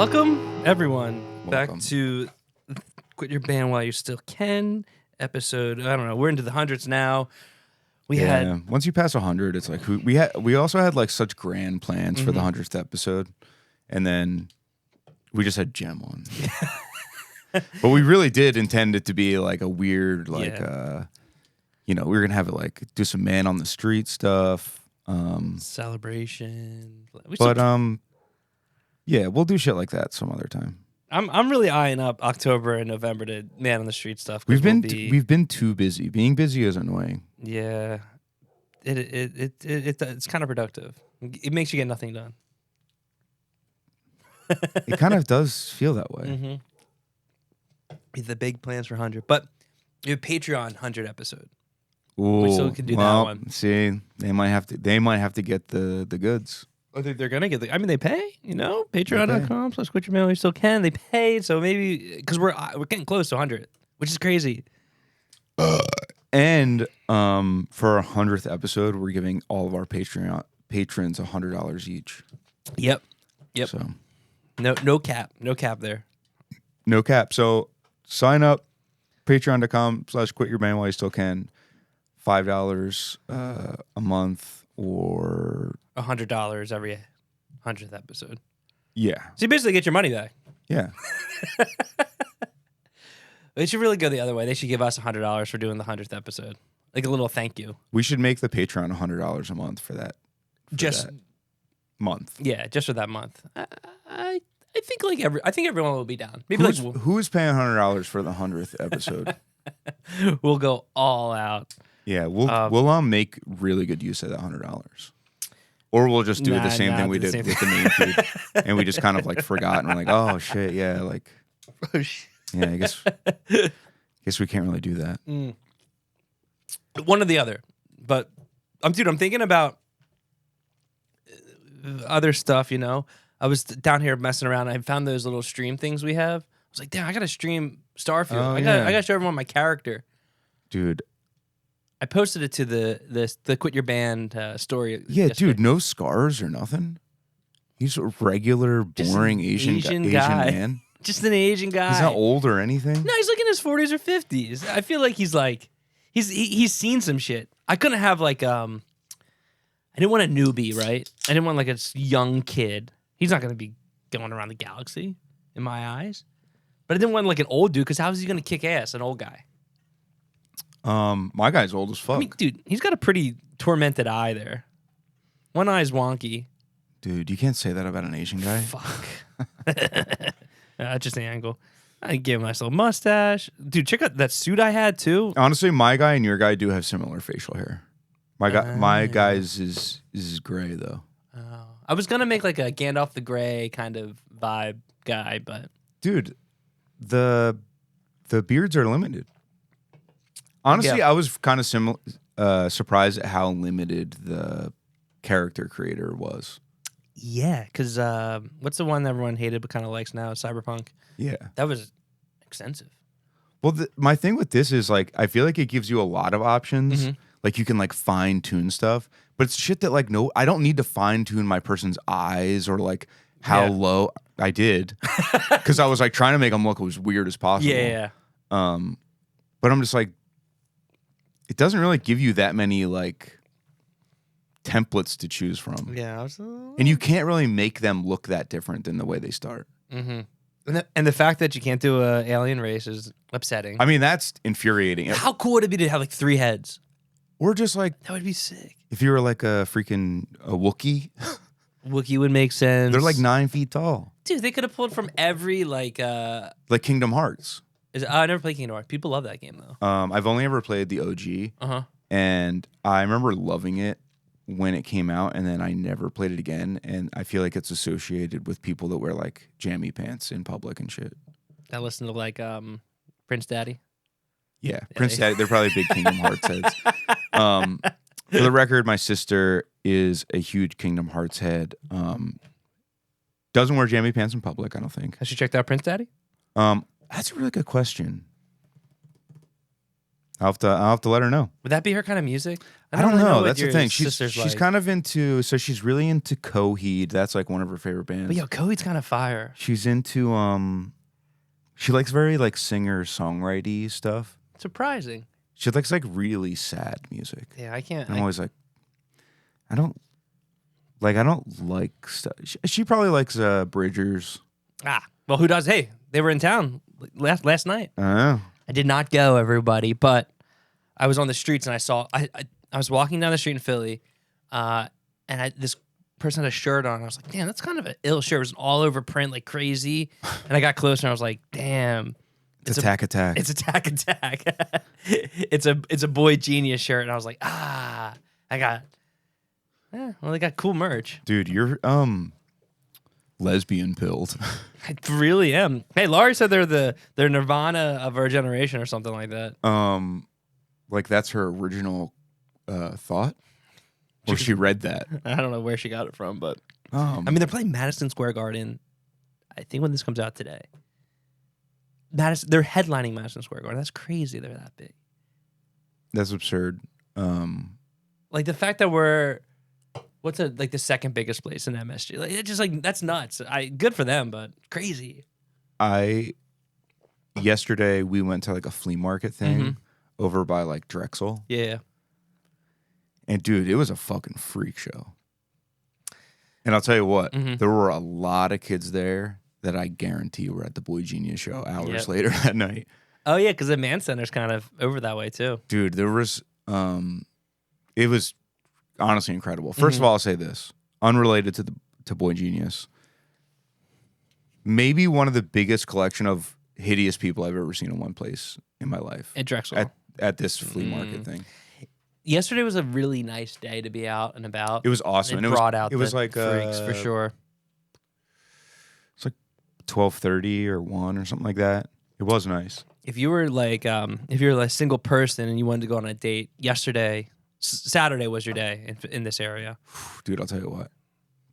Welcome, everyone, Welcome. back to Quit Your Band While You Still Can episode. I don't know. We're into the hundreds now. We had Once you pass 100, it's like we also had like such grand plans for the 100th episode, and then we just had Gem on. But we really did intend it to be like a weird, like we were gonna have it like do some man on the street stuff. celebration. Yeah, we'll do shit like that some other time. I'm really eyeing up October and November to man on the street stuff. We've been too busy. Being busy is annoying. Yeah, it's kind of productive. It makes you get nothing done. It kind of does feel that way. The big plans for 100, but your Patreon 100 episode. Ooh, We still can do that one. See, they might have to get the goods. I think they're gonna get the. I mean, they pay. You know, Patreon.com/Quit Your Band While You Still Can. They pay, so maybe because we're getting close to 100, which is crazy. And for our 100th episode, we're giving all of our patrons $100 each. Yep. So No cap there. no cap. So sign up, patreon.com/Quit Your Band While You Still Can. $5 a month or $100 every 100th episode. Yeah. So you basically get your money back. Yeah. They should really go the other way. They should give us $100 for doing the 100th episode, like a little thank you. We should make the Patreon $100 a month for that. That month. Yeah, just for that month. I think I think everyone will be down. Maybe who's paying $100 for the 100th episode? We'll go all out. Yeah, we'll make really good use of that $100. Or we'll just do the same thing we did with the main feed. And we just kind of like forgot and we're like, oh shit, yeah, like yeah, I guess we can't really do that. One or the other. But I'm thinking about other stuff, you know. I was down here messing around. I found those little stream things we have. I was like, damn, I gotta stream Starfield. Oh, I gotta show everyone my character. Dude. I posted it to the Quit Your Band story. Yeah, yesterday. dude, no scars or nothing. He's a regular, boring Asian guy. man. Just an Asian guy. He's not old or anything. No, he's like in his 40s or 50s. I feel like he's seen some shit. I couldn't have like I didn't want a newbie, right? I didn't want like a young kid. He's not gonna be going around the galaxy in my eyes. But I didn't want like an old dude because how is he gonna kick ass? An old guy. My guy's old as fuck. I mean, dude, he's got a pretty tormented eye there. One eye's wonky. Dude, you can't say that about an Asian guy. Fuck. Just the angle. I gave him a nice little mustache. Dude, check out that suit I had too. Honestly, my guy and your guy do have similar facial hair. My guy's is gray though. Oh. I was gonna make like a Gandalf the Grey kind of vibe guy, but dude, the beards are limited. Honestly, yeah. I was kind of surprised at how limited the character creator was. Yeah, because what's the one that everyone hated but kind of likes now? Cyberpunk. Yeah, that was extensive. Well, my thing with this is like I feel like it gives you a lot of options. Like you can like fine tune stuff, but it's shit that like I don't need to fine tune my person's eyes or like how low I did because I was like trying to make them look as weird as possible. Yeah. But I'm just like, it doesn't really give you that many like templates to choose from. Yeah, and you can't really make them look that different than the way they start. And the fact that you can't do an alien race is upsetting. I mean, that's infuriating. How cool would it be to have like 3 heads? Or just like that would be sick. If you were like a Wookiee. Wookiee would make sense. They're like 9 feet tall. Dude, they could have pulled from every like Kingdom Hearts. I never played Kingdom Hearts. People love that game though. I've only ever played the OG. And I remember loving it when it came out, and then I never played it again. And I feel like it's associated with people that wear like jammy pants in public and shit. That listen to like Prince Daddy. Yeah, Prince Daddy. They're probably big Kingdom Hearts heads. For the record, my sister is a huge Kingdom Hearts head. Doesn't wear jammy pants in public, I don't think. Has she checked out Prince Daddy? That's a really good question. I'll have to let her know. Would that be her kind of music? I don't really know. what That's the your thing. sister's She's like. kind of into. So she's really into Coheed. That's like one of her favorite bands. But yo, Coheed's kind of fire. She's into She likes very like singer songwriting stuff. Surprising. She likes like really sad music. Yeah, I can't. I'm always like, I don't like stuff. She probably likes Bridgers. Well, who does? Hey, they were in town last night. Oh. I did not go, everybody, but I was on the streets and I saw. I was walking down the street in Philly, and this person had a shirt on. I was like, damn, that's kind of an ill shirt. It was an all over print, like crazy. And I got closer and I was like, damn. It's Attack. It's Attack. It's a Boy Genius shirt, and I was like, I got. Yeah, well, they got cool merch. Dude, you're lesbian pilled. I really am. Hey, Laurie said they're Nirvana of our generation or something like that. Like that's her original thought, or she read that. I don't know where she got it from, but I mean, they're playing Madison Square Garden. I think when this comes out today. They're headlining Madison Square Garden. That's crazy. They're that big. That's absurd. Like the fact that we're the second biggest place in MSG. Like it's just like that's nuts. Good for them, but crazy. Yesterday we went to like a flea market thing over by like Drexel. Yeah. And dude, it was a fucking freak show. And I'll tell you what, there were a lot of kids there that I guarantee were at the Boy Genius show hours later that night. Oh yeah, because the Man Center's kind of over that way too. Dude, there was it was honestly incredible. First of all, I'll say this. Unrelated to Boy Genius. Maybe one of the biggest collection of hideous people I've ever seen in one place in my life. At Drexel. At this flea market thing. Yesterday was a really nice day to be out and about. It was awesome. And it brought out it was the like freaks for sure. It's like 12:30 or 1 or something like that. It was nice. If you were like a single person and you wanted to go on a date, yesterday, Saturday was your day in this area. Dude, I'll tell you what.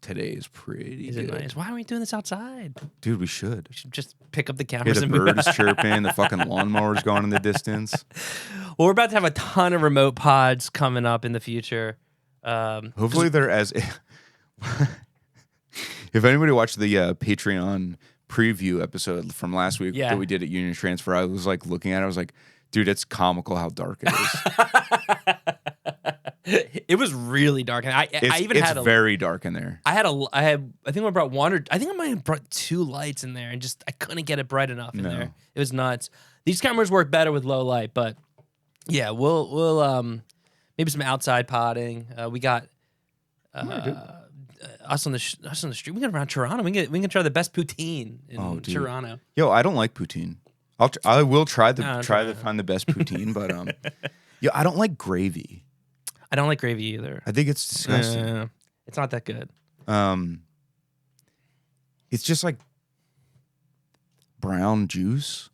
Today is pretty good. It nice? Why aren't we doing this outside? Dude, we should. We should just pick up the Yeah, cameras the and move bird is out. chirping. The fucking lawnmower's going in the distance. Well, we're about to have a ton of remote pods coming up in the future. Hopefully they're as... If anybody watched the Patreon preview episode from last week that we did at Union Transfer, I was like looking at it. I was like, dude, it's comical how dark it is. It was really dark, and I even had very dark in there. I think I brought one, or I think I might have brought 2 lights in there, and just I couldn't get it bright enough in there. It was nuts. These cameras work better with low light, but yeah, we'll maybe some outside potting. We got us on the street. We got around Toronto. We can try the best poutine in Toronto. Yo, I don't like poutine. I will try to find the best poutine, but yo, I don't like gravy. I don't like gravy either. I think it's disgusting. It's not that good. It's just like brown juice.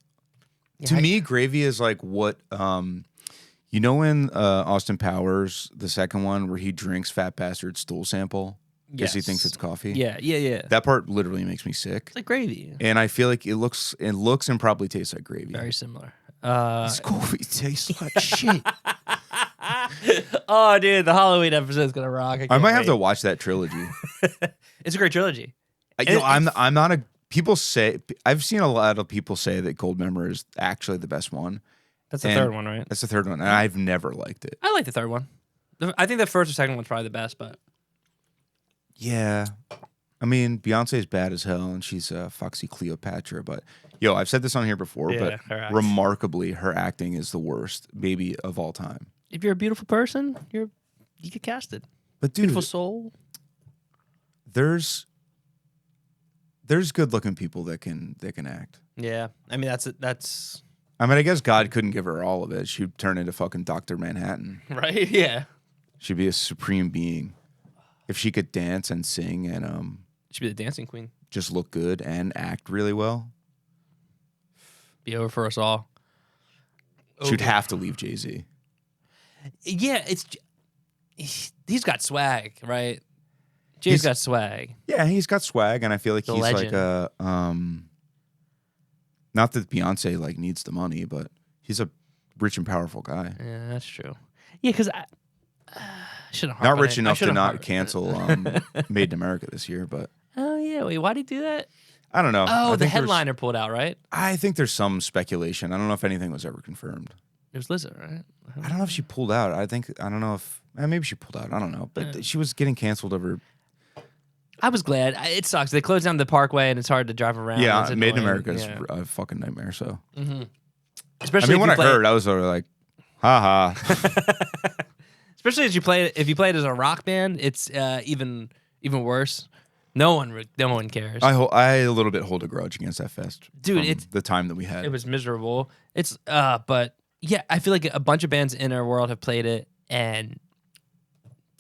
Yeah, to me, gravy is like what you know in Austin Powers, the second one where he drinks Fat Bastard's stool sample because he thinks it's coffee. Yeah. That part literally makes me sick. It's like gravy. And I feel like it looks and probably tastes like gravy. Very similar. This coffee tastes like shit. Oh, dude, the Halloween episode is gonna rock. I might have to watch that trilogy. It's a great trilogy. I'm not a. People say I've seen a lot of people say that Goldmember is actually the best one. That's the third one, right? That's the third one, and I've never liked it. I like the third one. I think the first or second one's probably the best, but yeah, I mean Beyonce's bad as hell, and she's Foxy Cleopatra. But yo, I've said this on here before, but remarkably, her acting is the worst, maybe of all time. If you're a beautiful person, you get casted. But dude, beautiful soul. There's good looking people that can act. Yeah, I mean that's. I mean, I guess God couldn't give her all of it. She'd turn into fucking Dr. Manhattan. Right? Yeah. She'd be a supreme being. If she could dance and sing and she'd be the dancing queen. Just look good and act really well. Be over for us all. She'd have to leave Jay-Z. Yeah, he's got swag, right? Jay's got swag. Yeah, he's got swag, and I feel like he's legend. Like a not that Beyonce like needs the money, but he's a rich and powerful guy. Yeah, that's true. Yeah, because I should have Not rich enough to not cancel Made in America this year, but Oh yeah, wait, why did he do that? I don't know. Oh, I the think headliner pulled out, right? I think there's some speculation. I don't know if anything was ever confirmed. It was Lizzo, right? I don't know if she pulled out. I don't know if maybe she pulled out. I don't know, but she was getting canceled over. I was glad. It sucks. They closed down the Parkway, and it's hard to drive around. Yeah, It's Made in annoying. America is a fucking nightmare. So, Especially when if I you play, heard, I was sort of like, "Ha ha." especially as you play it. If you play it as a rock band, it's even worse. No one cares. I a little bit hold a grudge against that fest, Dude, from it's the time that we had. It was miserable. It's but yeah, I feel like a bunch of bands in our world have played it, and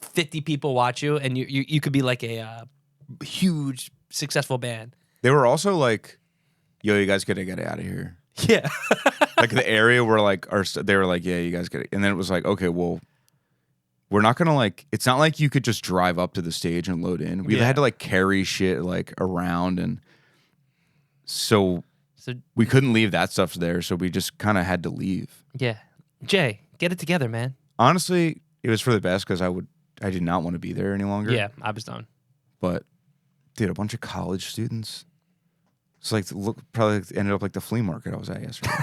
50 people watch you, and you could be like a huge successful band. They were also like, "Yo, you guys gotta get out of here." Yeah, Like the area where like they were like, "Yeah, you guys gotta," and then it was like, "Okay, well, we're not gonna like." It's not like you could just drive up to the stage and load in. We've had to like carry shit like around, and so we couldn't leave that stuff there. So we just kind of had to leave. yeah. Jay, get it together, man. Honestly, it was for the best because I did not want to be there any longer. Yeah, I was done. But dude, a bunch of college students. It's like probably ended up like the flea market I was at yesterday.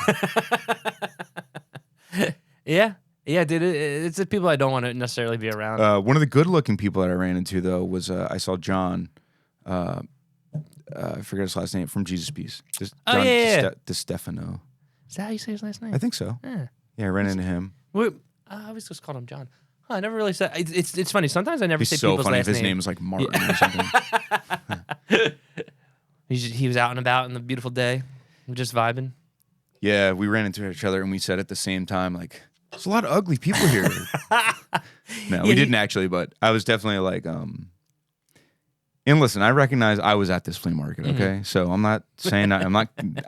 Yeah, dude. It's the people I don't want to necessarily be around. One of the good-looking people that I ran into though was I saw John. I forget his last name from Jesus Peace. John DeStefano. Is that how you say his last name? I think so. Yeah, I ran into him. I always just called him John. Huh, I never really said. It's funny. Sometimes I never say so people's funny last if his name name is like Martin or something. He was out and about in the beautiful day, just vibing. Yeah, we ran into each other and we said at the same time, like, there's a lot of ugly people here. No, we didn't actually, but I was definitely like, and listen, I recognize I was at this flea market, okay? So I'm not saying that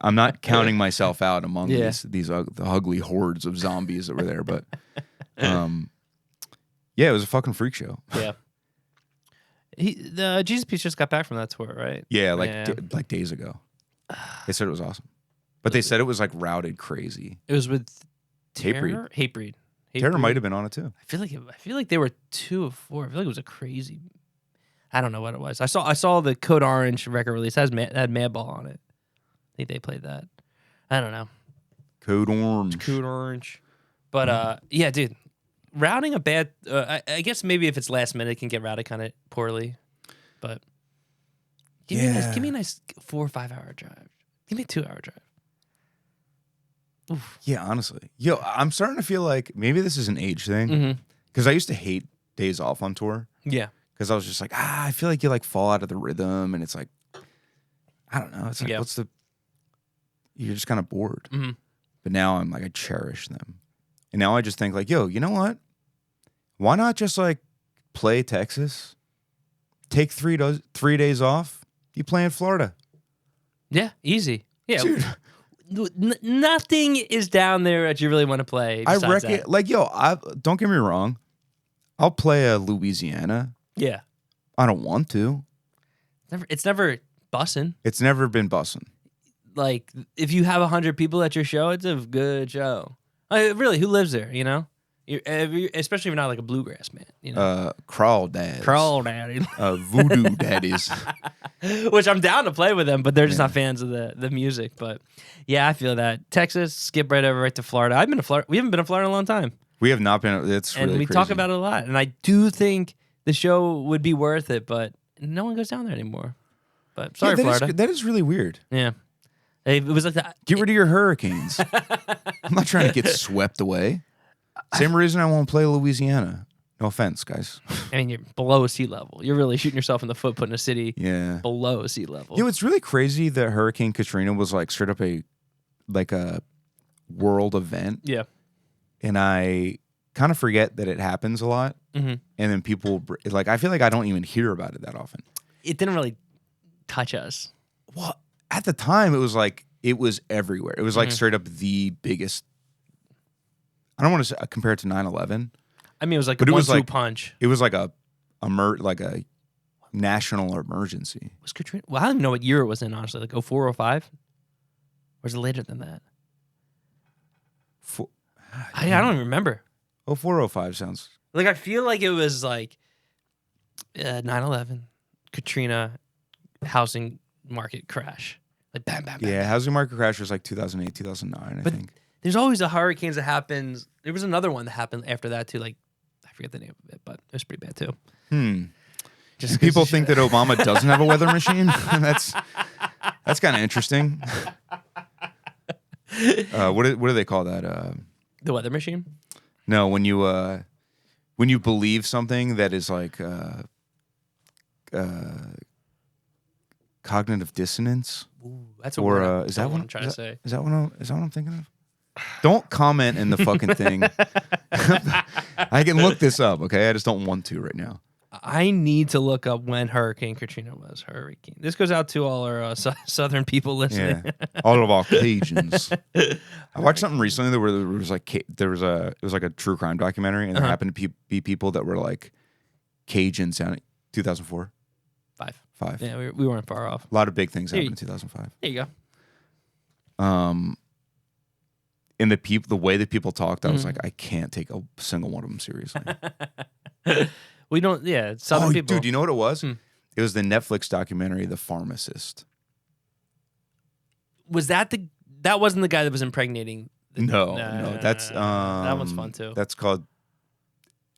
I'm not counting myself out among the ugly hordes of zombies that were there, but yeah, it was a fucking freak show. Yeah. The Jesus Peace just got back from that tour, right? Yeah, like days ago. They said it was awesome. But they said it was like routed crazy. It was with Hatebreed. Hatebreed. Terror might have been on it too. I feel like they were 2 of 4. I feel like it was a crazy. I don't know what it was. I saw the Code Orange record release. It had Madball on it. I think they played that. I don't know. Code Orange. Code Orange. But yeah, dude. Routing a bad, I guess maybe if it's last minute, it can get routed kind of poorly. But give me a nice 4 or 5 hour drive. Give me a 2 hour drive. Oof. Yeah, honestly. Yo, I'm starting to feel like maybe this is an age thing. Because I used to hate days off on tour. Yeah. Because I was just like, I feel like you like fall out of the rhythm. And it's like, I don't know. It's like, you're just kind of bored. But now I'm like, I cherish them. And now I just think like, yo, you know what? Why not just like play Texas? Take 3 days off. You play in Florida. Yeah, easy. Yeah. Dude. Nothing is down there that you really want to play. I reckon, like, yo, don't get me wrong. I'll play a Louisiana. Yeah. I don't want to. It's never bussin'. It's never been bussin'. Like, if you have 100 people at your show, it's a good show. Really, who lives there, you know? Especially if you're not like a bluegrass band, you know? Crawl Dads. Voodoo Daddies. Which I'm down to play with them, but they're just not fans of the music. But yeah, I feel that. Texas, skip right over right to Florida. I've been to Florida. We haven't been to Florida in a long time. We have not been. It's really and we crazy. talk about it a lot. And I do think the show would be worth it, but no one goes down there anymore. But sorry, Florida. That is really weird. Yeah. It was like that. Get rid of your hurricanes. I'm not trying to get swept away. Same reason I won't play Louisiana. No offense, guys. I mean, you're below sea level. You're really shooting yourself in the foot putting a city below sea level. You know, it's really crazy that Hurricane Katrina was like straight up a world event. Yeah. And I kind of forget that it happens a lot. And then people, like, I feel like I don't even hear about it that often. It didn't really touch us. Well, at the time, it was like, it was everywhere. It was like straight up the biggest. I don't want to compare it to 9/11. I mean, it was like a 1-2 punch. It was like a national emergency. Was Katrina? Well, I don't even know what year it was in, honestly. Like 04, 05? Or is it later than that? I don't even remember. 0405 sounds. Like, I feel like it was like 9/11, Katrina, housing market crash. Like, bam, bam, bam. Yeah, bam. housing market crash was like 2008, 2009, I think. There's always the hurricanes that happens. There was another one that happened after that too. Like, I forget the name of it, but it was pretty bad too. Just people think that Obama doesn't have a weather machine. That's kind of interesting. What do they call that? The weather machine. No, when you believe something that is like cognitive dissonance. Ooh, that's a or word. is that what I'm trying to say? Is that what I'm thinking of? Don't comment in the fucking thing. I can look this up, okay? I just don't want to right now. I need to look up when Hurricane Katrina was. This goes out to all our southern people listening. Yeah, all of our Cajuns. I watched something recently where there was like it was like a true crime documentary, and there happened to be people that were like Cajun sounding. 2004, 5. Yeah, we weren't far off. A lot of big things happened in 2005. There you go. And the way that people talked, I was like, I can't take a single one of them seriously. We don't. Yeah, southern people. Dude, you know what it was? It was the Netflix documentary, The Pharmacist. Was that that wasn't the guy that was impregnating? No, that's that one's fun too. That's called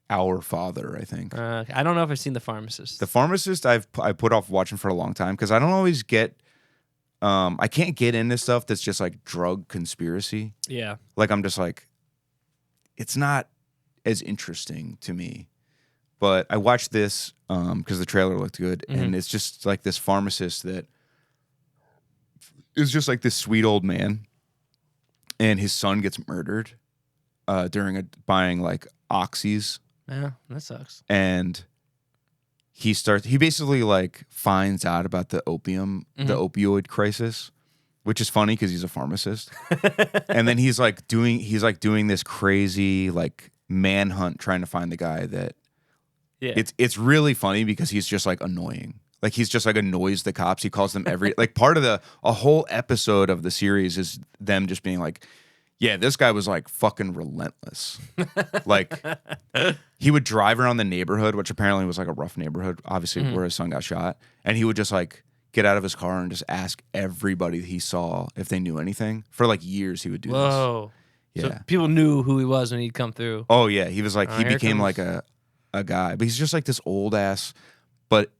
Our Father, I think. I don't know if I've seen The Pharmacist. The Pharmacist, I put off watching for a long time because I don't always get. I can't get into stuff that's just like drug conspiracy. Yeah, like I'm just like, it's not as interesting to me. But I watched this because the trailer looked good, and it's just like this pharmacist that is just like this sweet old man, and his son gets murdered during buying like oxys. Yeah, that sucks. And he basically like finds out about the opioid crisis, which is funny because he's a pharmacist. And then he's doing this crazy like manhunt trying to find the guy that. Yeah. It's really funny because he's just like annoying. Like he's just like annoys the cops. He calls them like part of a whole episode of the series is them just being like, yeah, this guy was like fucking relentless. Like he would drive around the neighborhood, which apparently was like a rough neighborhood, obviously where his son got shot. And he would just like get out of his car and just ask everybody he saw if they knew anything. For like years he would do this. Whoa. Yeah. So people knew who he was when he'd come through. Oh yeah. He was like, he became like a guy, but he's just like this old ass, but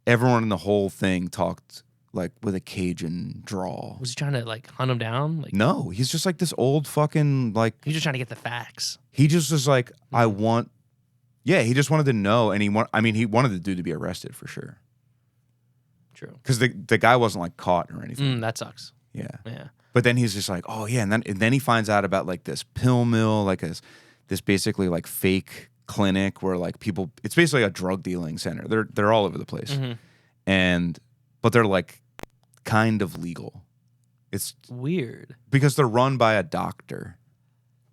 everyone in the whole thing talked like with a Cajun drawl. Was he trying to like hunt him down? Like, no, he's just like this old fucking like. He's just trying to get the facts. He just was like, he just wanted to know, and he wanted the dude to be arrested for sure. True. Because the guy wasn't like caught or anything. That sucks. Yeah. Yeah. But then he's just like, oh yeah, and then he finds out about like this pill mill, like this basically like fake clinic where like people, it's basically a drug dealing center. They're all over the place, but they're like kind of legal. It's weird because they're run by a doctor.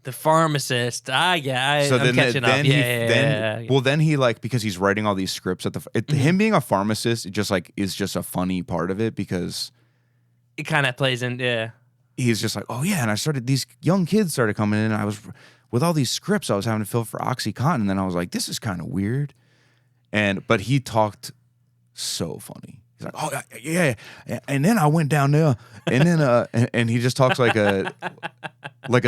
The pharmacist. I'm catching up. Then he like, because he's writing all these scripts him being a pharmacist, it just like is just a funny part of it because it kind of plays in. Yeah. He's just like, oh yeah, and these young kids started coming in, and I was with all these scripts I was having to fill for OxyContin, and then I was like, this is kind of weird. But he talked so funny. He's like, oh yeah, and then I went down there, and then and he just talks like a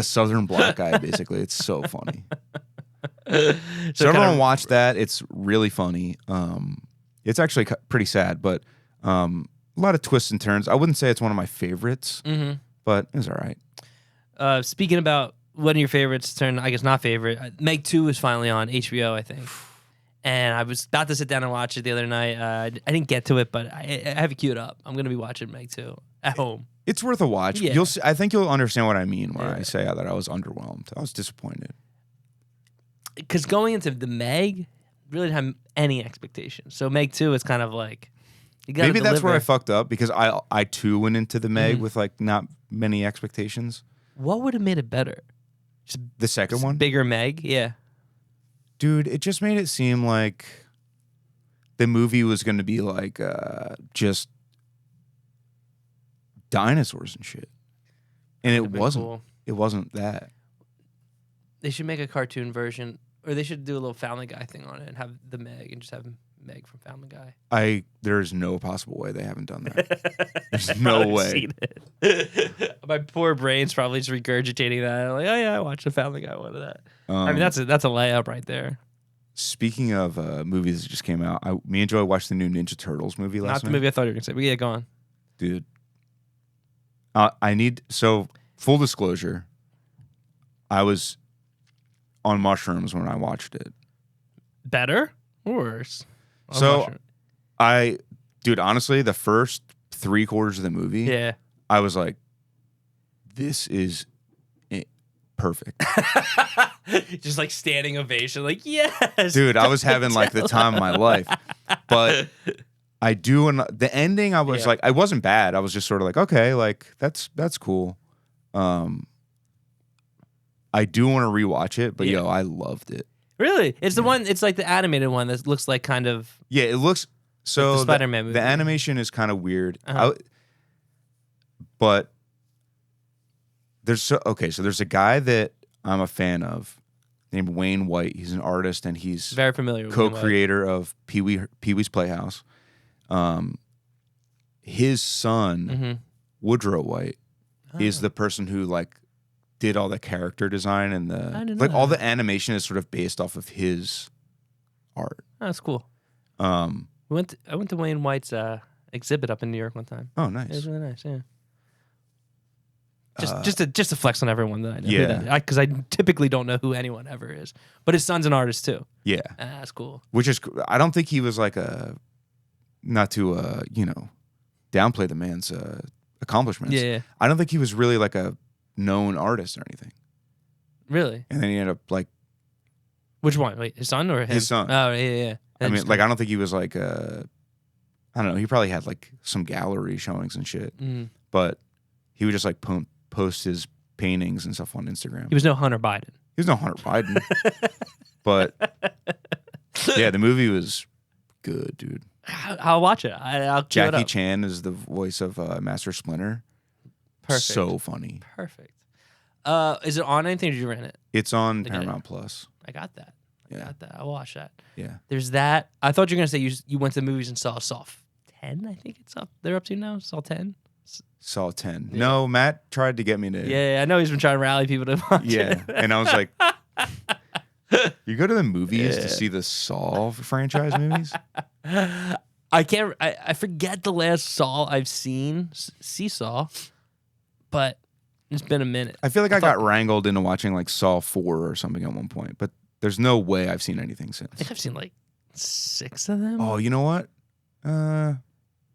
Southern black guy basically. It's so funny. So everyone watch that. It's really funny. It's actually pretty sad, but a lot of twists and turns. I wouldn't say it's one of my favorites, but it's all right. Speaking about one of your favorites, I guess not favorite. Meg 2 is finally on HBO, I think. And I was about to sit down and watch it the other night. I didn't get to it, but I have it queued up. I'm going to be watching Meg 2 at home. It's worth a watch. Yeah. I think you'll understand what I mean when I say that I was underwhelmed. I was disappointed. Because going into the Meg, really didn't have any expectations. So Meg 2 is kind of like, you gotta maybe deliver. That's where I fucked up, because I too went into the Meg with like not many expectations. What would have made it better? Just the second one? Bigger Meg? Yeah. Dude, it just made it seem like the movie was going to be like just dinosaurs and shit. And it wasn't. Cool. It wasn't that. They should make a cartoon version, or they should do a little Family Guy thing on it and have the Meg and just have Meg from Family Guy. There's no possible way they haven't done that. There's no way. Seen it. My poor brain's probably just regurgitating that. Like, oh yeah, I watched the Family Guy one of that. I mean, that's a layup right there. Speaking of movies that just came out, me and Joy watched the new Ninja Turtles movie last night. Not the movie I thought you were gonna say, but yeah, go on, dude. Full disclosure, I was on mushrooms when I watched it. Better or worse? Dude, honestly, the first 3/4 of the movie, yeah, I was like, this is perfect. Just like standing ovation, like yes, dude. I was having like the time of my life, but I do. And the ending, I was like, it wasn't bad. I was just sort of like, okay, like that's cool. I do want to rewatch it, but I loved it. Really? It's the one. It's like the animated one that looks like kind of. Yeah, it looks so. Like the Spider-Man movie. The animation is kind of weird, but so there's a guy that I'm a fan of named Wayne White. He's an artist and he's very familiar with co-creator of Pee-wee's Playhouse. His son, Woodrow White, is the person who like did all the character design and all the animation is sort of based off of his art. Oh, that's cool. I went to Wayne White's exhibit up in New York one time. Oh, nice. It was really nice. Yeah. Just to flex on everyone that I know. Because I typically don't know who anyone ever is. But his son's an artist too. Yeah. That's cool. Which is, I don't think he was like not to, downplay the man's accomplishments. Yeah. I don't think he was really like a known artist or anything. Really? And then he ended up like. Which one? Wait, his son or him? His son. Oh, yeah. I mean, like, I don't think he was like, I don't know. He probably had like some gallery showings and shit. But he would just like post his paintings and stuff on Instagram. He was no Hunter Biden. He was no Hunter Biden. But yeah, the movie was good, dude. I'll watch it. I'll Jackie Chan is the voice of Master Splinter. Perfect. So funny. Perfect. Is it on anything or did you rent it? It's on Paramount Plus. I got that. I'll watch that. Yeah. There's that. I thought you were going to say you went to the movies and saw Saw 10, I think it's up. They're up to now. Saw 10? Saw 10. Yeah. No, Matt tried to get me to. Yeah, I know he's been trying to rally people to watch it. And I was like, you go to the movies to see the Saw franchise movies? I forget the last Saw I've seen, Seesaw, but it's been a minute. I feel like I got wrangled into watching like Saw 4 or something at one point, but there's no way I've seen anything since. I think I've seen like 6 of them. Oh, you know what?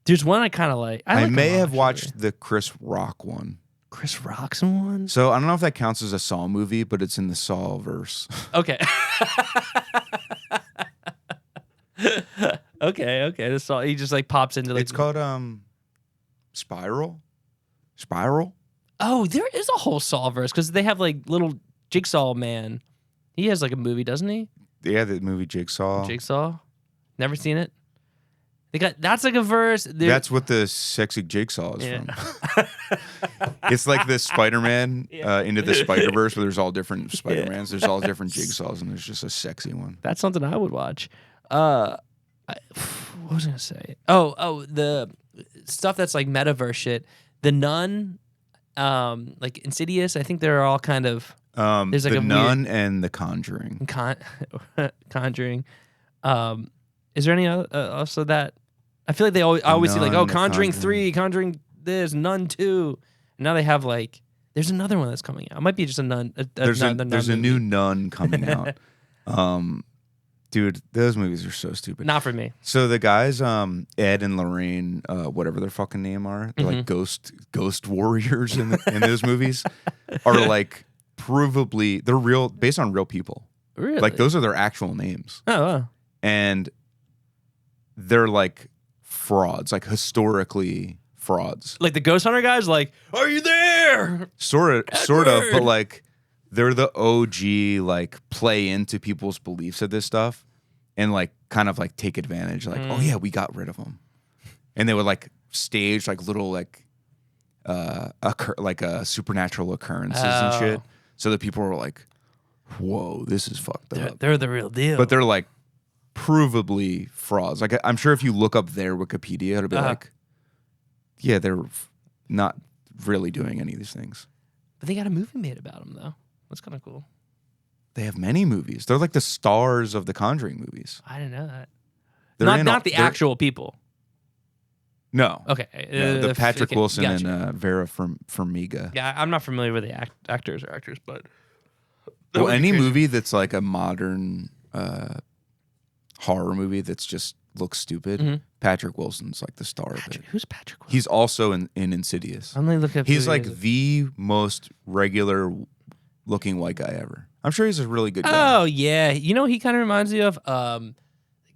There's one I kind of like. I may have watched the Chris Rock one. Chris Rock's one? So I don't know if that counts as a Saw movie, but it's in the Saw verse. Okay. Okay. The Saw, he just like pops into like. It's called Spiral. Spiral? Oh, there is a whole Saw verse because they have like little Jigsaw Man. He has like a movie, doesn't he? Yeah, the movie Jigsaw. Never seen it. That's like a verse. That's what the sexy Jigsaw is from. It's like the Spider-Man into the Spider-Verse where there's all different Spider-Mans. There's all different Jigsaws and there's just a sexy one. That's something I would watch. What was I going to say? Oh, the stuff that's like metaverse shit. The Nun, like Insidious, I think they're all kind of... there's like the a Nun and The Conjuring. Conjuring. Is there any other also that... I feel like I always see like, Conjuring 3, Conjuring this, Nun 2. And now they have like, there's another one that's coming out. It might be just a Nun. There's a new Nun coming out. Dude, those movies are so stupid. Not for me. So the guys, Ed and Lorraine, whatever their fucking name are, they're like ghost warriors in those movies, are like provably, they're real, based on real people. Really? Like those are their actual names. Oh, wow. And they're like frauds, like historically frauds. Like the Ghost Hunter guys, like, are you there? Sort of, but like they're the OG, like play into people's beliefs of this stuff and like kind of like take advantage. Like, oh yeah, we got rid of them. And they would like stage like little like supernatural occurrences and shit. So that people were like, whoa, this is fucked up. They're the real deal. But they're like provably frauds. Like I'm sure if you look up their Wikipedia, it'll be like, yeah, they're not really doing any of these things. But they got a movie made about them though. That's kind of cool. They have many movies. They're like the stars of the Conjuring movies. I didn't know that. They're Not the actual people. No. Okay. No, the Patrick Wilson gotcha. and Vera Farmiga. Yeah, I'm not familiar with the actors, but Well, any movie that's like a modern horror movie that's just looks stupid, Patrick Wilson's like the star of it. Who's Patrick Wilson? He's also in Insidious. I'm gonna look up. He's like the most regular looking white guy ever. I'm sure he's a really good guy. Oh yeah, you know he kind of reminds me of the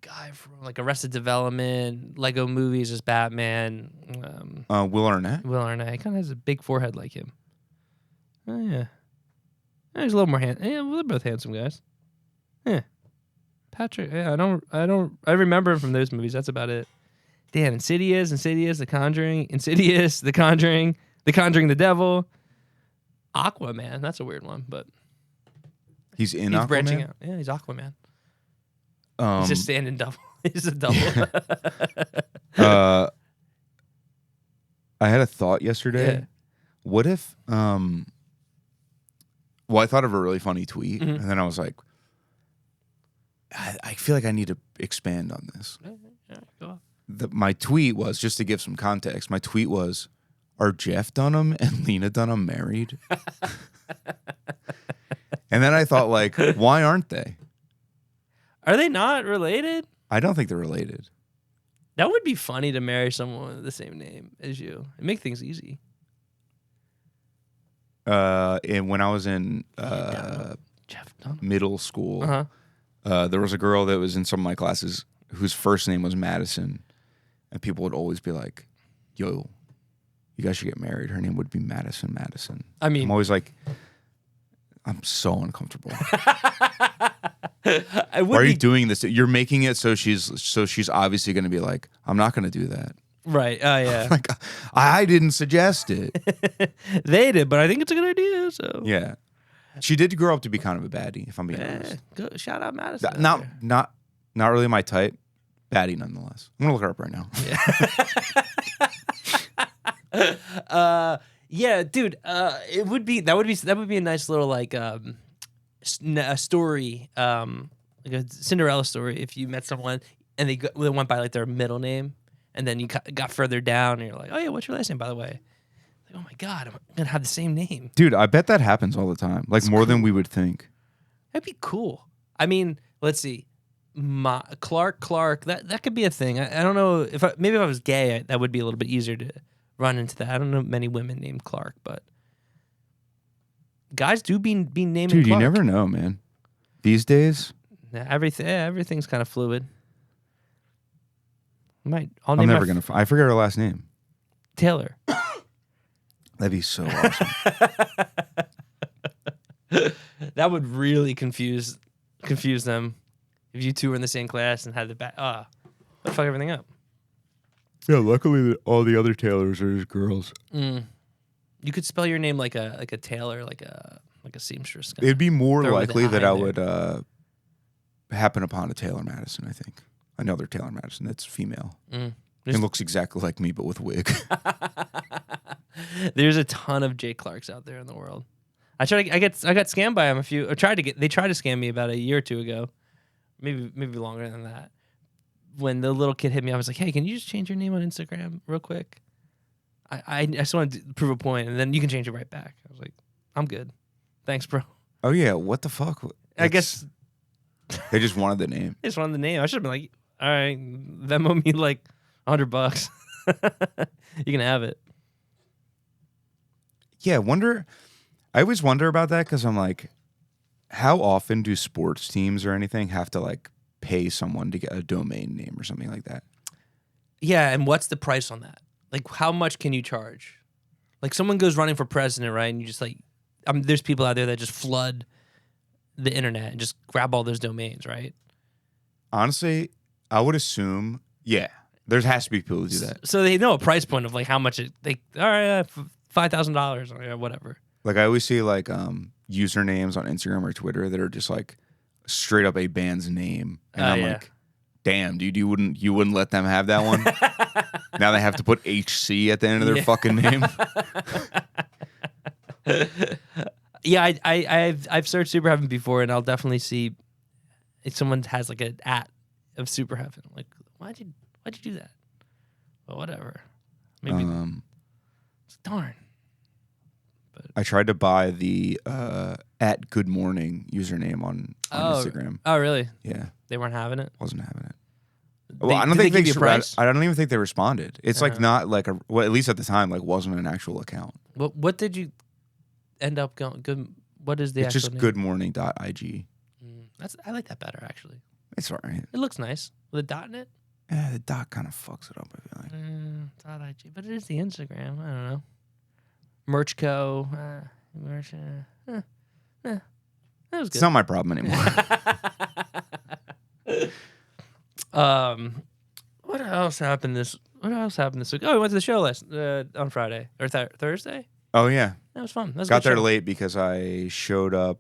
guy from like Arrested Development, Lego Movies as Batman. Will Arnett. Will Arnett. He kind of has a big forehead like him. Oh yeah, he's a little more handsome. Yeah, they're both handsome guys. Yeah, Patrick. Yeah, I remember him from those movies. That's about it. Damn, Insidious, The Conjuring, Insidious, The Conjuring, The Devil, Aquaman. That's a weird one, but He's in he's Aquaman? branching out. Yeah, he's Aquaman. He's just standing double. He's a double. I had a thought yesterday. Yeah. What if well, I thought of a really funny tweet, and then I was like, I feel like I need to expand on this. Yeah, go on. My tweet was, just to give some context, my tweet was, are Jeff Dunham and Lena Dunham married? And then I thought, like, why aren't they? Are they not related? I don't think they're related. That would be funny to marry someone with the same name as you. It'd make things easy. And when I was in Jeff Dunham. middle school, there was a girl that was in some of my classes whose first name was Madison. And people would always be like, yo, you guys should get married. Her name would be Madison. I mean, I'm always like, I'm so uncomfortable. Why are you doing this? You're making it so she's obviously going to be like, I'm not going to do that. Right. Oh, yeah. Like, I didn't suggest it. They did, but I think it's a good idea. So Yeah. She did grow up to be kind of a baddie, if I'm being honest. Good. Shout out Madison. Not really my type. Baddie nonetheless. I'm going to look her up right now. Yeah, dude. That would be a nice little like a story, like a Cinderella story. If you met someone and they went by like their middle name, and then you got further down, and you're like, oh yeah, what's your last name, by the way? Like, oh my god, I'm gonna have the same name. Dude, I bet that happens all the time. Like more than we would think. That'd be cool. I mean, let's see. Clark. That could be a thing. I don't know maybe if I was gay, that would be a little bit easier to run into that. I don't know many women named Clark, but guys do be naming Dude, Clark. you never know, man. These days, everything's kind of fluid. I'm never gonna. I forget her last name. Taylor. That'd be so awesome. That would really confuse them if you two were in the same class and had the that'd fuck everything up. Yeah, luckily all the other Taylors are just girls. You could spell your name like a tailor, like a seamstress. It'd be more Throw likely the that I I in would happen upon a Taylor Madison, I think. Another Taylor Madison that's female. And looks exactly like me, but with a wig. There's a ton of Jay Clarks out there in the world. I got scammed by them they tried to scam me about a year or two ago. Maybe longer than that. When the little kid hit me, I was like, hey, can you just change your name on Instagram real quick? I just wanted to prove a point, and then you can change it right back. I was like, I'm good. Thanks, bro. Oh, yeah. What the fuck? I guess they just wanted the name. I just wanted the name. I should have been like, all right, Venmo me like $100. You can have it. Yeah, I always wonder about that because I'm like, how often do sports teams or anything have to like pay someone to get a domain name or something like that? Yeah, and what's the price on that? Like, how much can you charge? Like, someone goes running for president, right? And you just like, there's people out there that just flood the internet and just grab all those domains, right? Honestly, I would assume, yeah, there has to be people who do that. So they know a price point of like how much all right, $5,000 or whatever. Like I always see like usernames on Instagram or Twitter that are just like straight up a band's name, and I'm like, damn, dude, you wouldn't let them have that one. Now they have to put HC at the end of their fucking name. Yeah, I've searched Super Heaven before, and I'll definitely see if someone has like an @ of Super Heaven. Like, why'd you do that? Well, whatever. Maybe. Darn. But I tried to buy the at Good Morning username on Instagram. Oh, really? Yeah, They weren't having it. wasn't having it. Well, I don't think they give you a price. I don't even think they responded. It's like not like well, at least at the time, like wasn't an actual account. What did you end up going? Good. What is the It's actual just name? goodmorning.ig. I like that better actually. It's all right. It looks nice with a dot in it. Yeah, the dot kind of fucks it up, I feel like. .ig, but it is the Instagram. I don't know. Merch Co. Merch. That was good. It's not my problem anymore. What else happened this week? Oh, we went to the show on Friday or Thursday. Oh yeah, That was fun. That was a got good there show. late because I showed up,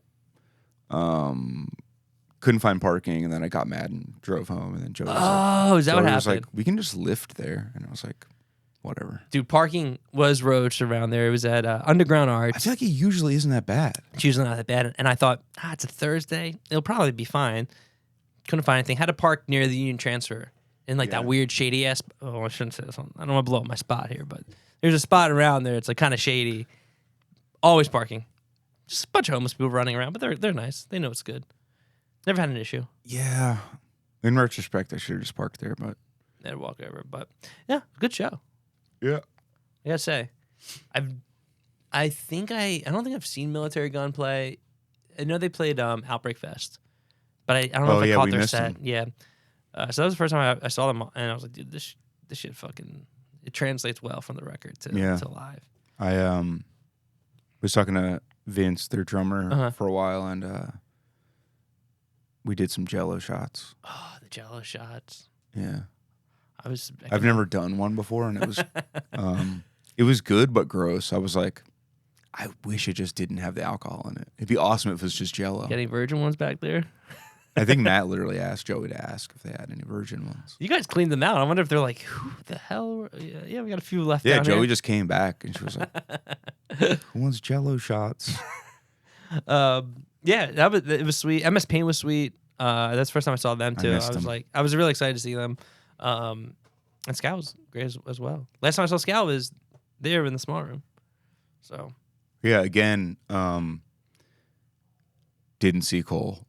couldn't find parking, and then I got mad and drove home. And then Joey was like, Is that what Joey happened? was like, we can just lift there, and I was like, whatever. Dude, parking was roached around there. It was at Underground I Arts. feel like it usually isn't that bad. It's usually not that bad. And I thought, it's a Thursday. It'll probably be fine. Couldn't find anything. Had to park near the Union Transfer in like that weird shady ass. Oh, I shouldn't say this. I don't want to blow up my spot here, but there's a spot around there. It's like kind of shady. Always parking. Just a bunch of homeless people running around, but they're nice. They know it's good. Never had an issue. Yeah. In retrospect, I should have just parked there, but They had to walk over, but yeah, good show. yeah. I gotta say, I don't think I've seen Military Gun play. I know they played Outbreak Fest, but I don't know if I caught their set. them. Yeah, so that was the first time I saw them, and I was like, dude, this shit fucking it translates well from the record to live. I was talking to Vince, their drummer, for a while, and we did some Jello shots. Oh, the Jello shots. Yeah. I've never done one before, and it was good but gross. I was like, I wish it just didn't have the alcohol in it. It'd be awesome if it was just Jello. Got any virgin ones back there? I think Matt literally asked Joey to ask if they had any virgin ones. You guys cleaned them out. I wonder if they're like, who the hell? Yeah, we got a few left. Yeah, down Joey here. just came back and she was like, "Who wants Jello shots?" Yeah, it was sweet. MS Paint was sweet. That's the first time I saw them too. I was really excited to see them. And Scout was great as well. Last time I saw Scout was there in the small room. So Yeah, again, didn't see Cole.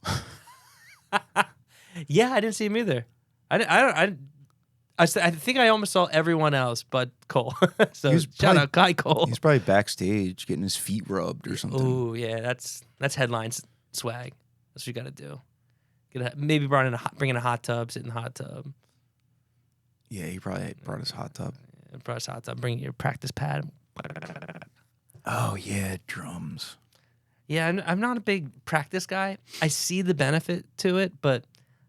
yeah, I didn't see him either. I think I almost saw everyone else but Cole. So shout out Guy Cole. He's probably backstage getting his feet rubbed or something. Oh yeah, that's headlines swag. That's what you got to do. Maybe bring in a hot tub, sit in the hot tub. Yeah, he probably brought his hot tub. Brought his hot tub. Bring your practice pad. Oh yeah, drums. Yeah, I'm not a big practice guy. I see the benefit to it, but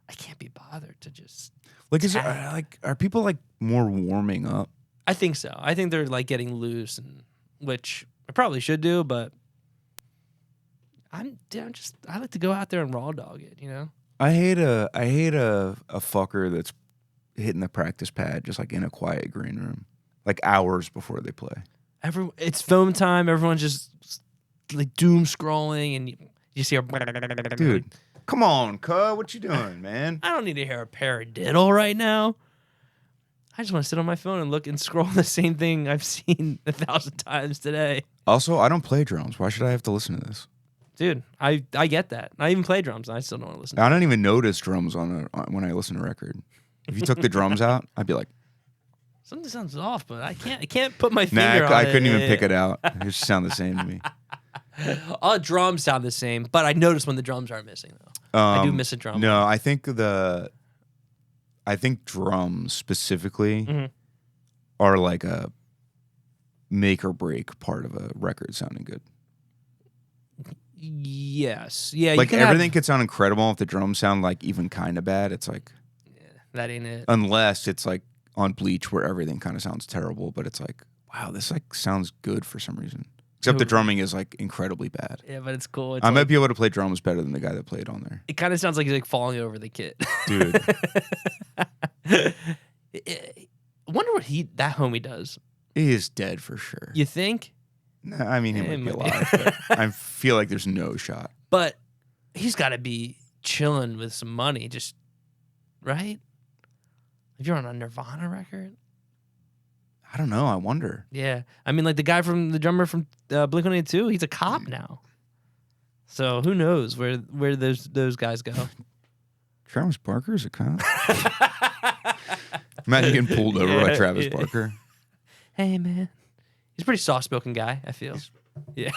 I can't be bothered to just. Like, are people like more warming up? I think so. I think they're like getting loose, which I probably should do, but I like to go out there and raw dog it, you know. I hate a fucker that's hitting the practice pad just like in a quiet green room, like hours before they play. It's film time. Everyone's just like doom scrolling, and you see a dude. Come on, cuz, what you doing, man? I don't need to hear a paradiddle right now. I just want to sit on my phone and look and scroll the same thing I've seen 1,000 times today. Also, I don't play drums. Why should I have to listen to this? Dude, I get that. I even play drums, and I still don't want to listen to I don't even notice drums when I listen to a record. If you took the drums out, I'd be like, something sounds off, but I can't put my finger on it. I couldn't even pick it out. It just sounded the same to me. All drums sound the same, but I notice when the drums are missing, though. I do miss a drum. No, I think drums specifically are like a make or break part of a record sounding good. Yes. Yeah. Like everything could sound incredible if the drums sound like even kind of bad. It's like that ain't it. Unless it's like on Bleach where everything kind of sounds terrible, but it's like, wow, this like sounds good for some reason. Except the drumming is like incredibly bad. Yeah, but it's cool. It's I like, might be able to play drums better than the guy that played on there. It kind of sounds like he's like falling over the kit. Dude. I wonder what that homie does. He is dead for sure. You think? Nah, I mean, he might be might be. alive, but I feel like there's no shot. But he's got to be chilling with some money, just right? If you're on a Nirvana record. I don't know. I wonder. Yeah. I mean, like the drummer from Blink-182, he's a cop now. So who knows where those guys go. Travis Barker's a cop. Imagine getting pulled over by Travis Barker. Hey, man. He's a pretty soft-spoken guy, I feel. Yeah.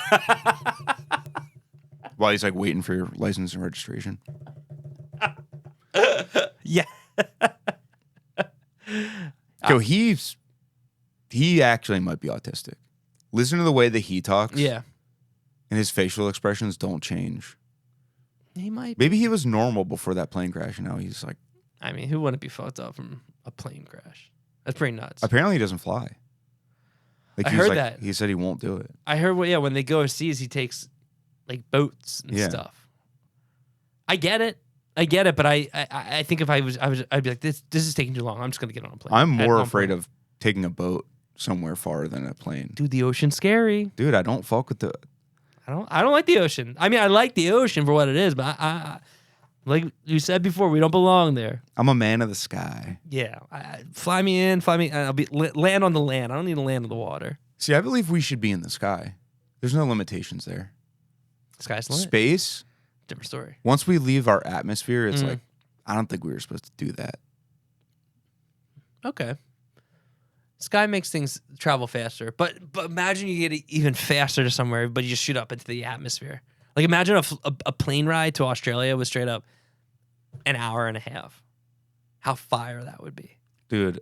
While he's like waiting for your license and registration. Yeah. So he actually might be autistic. Listen to the way that he talks. Yeah. And his facial expressions don't change. He might. Maybe he was normal before that plane crash, and now he's like... I mean, who wouldn't be fucked up from a plane crash? That's pretty nuts. Apparently he doesn't fly. Like, I heard that. He said he won't do it. I heard, when they go overseas, he takes, like, boats and stuff. I get it, but I think if I'd be like, this is taking too long. I'm just going to get on a plane. I'm more afraid of taking a boat somewhere farther than a plane. Dude, the ocean's scary. Dude, I don't fuck with the... I don't like the ocean. I mean, I like the ocean for what it is, but I like you said before, we don't belong there. I'm a man of the sky. Yeah, fly me in. I'll be land on the land. I don't need to land on the water. See, I believe we should be in the sky. There's no limitations there. Sky's the limit. Space, different story. Once we leave our atmosphere, it's like, I don't think we were supposed to do that. Okay. Sky makes things travel faster, but imagine you get even faster to somewhere, but you just shoot up into the atmosphere. Like imagine a plane ride to Australia was straight up an hour and a half. How fire that would be. Dude,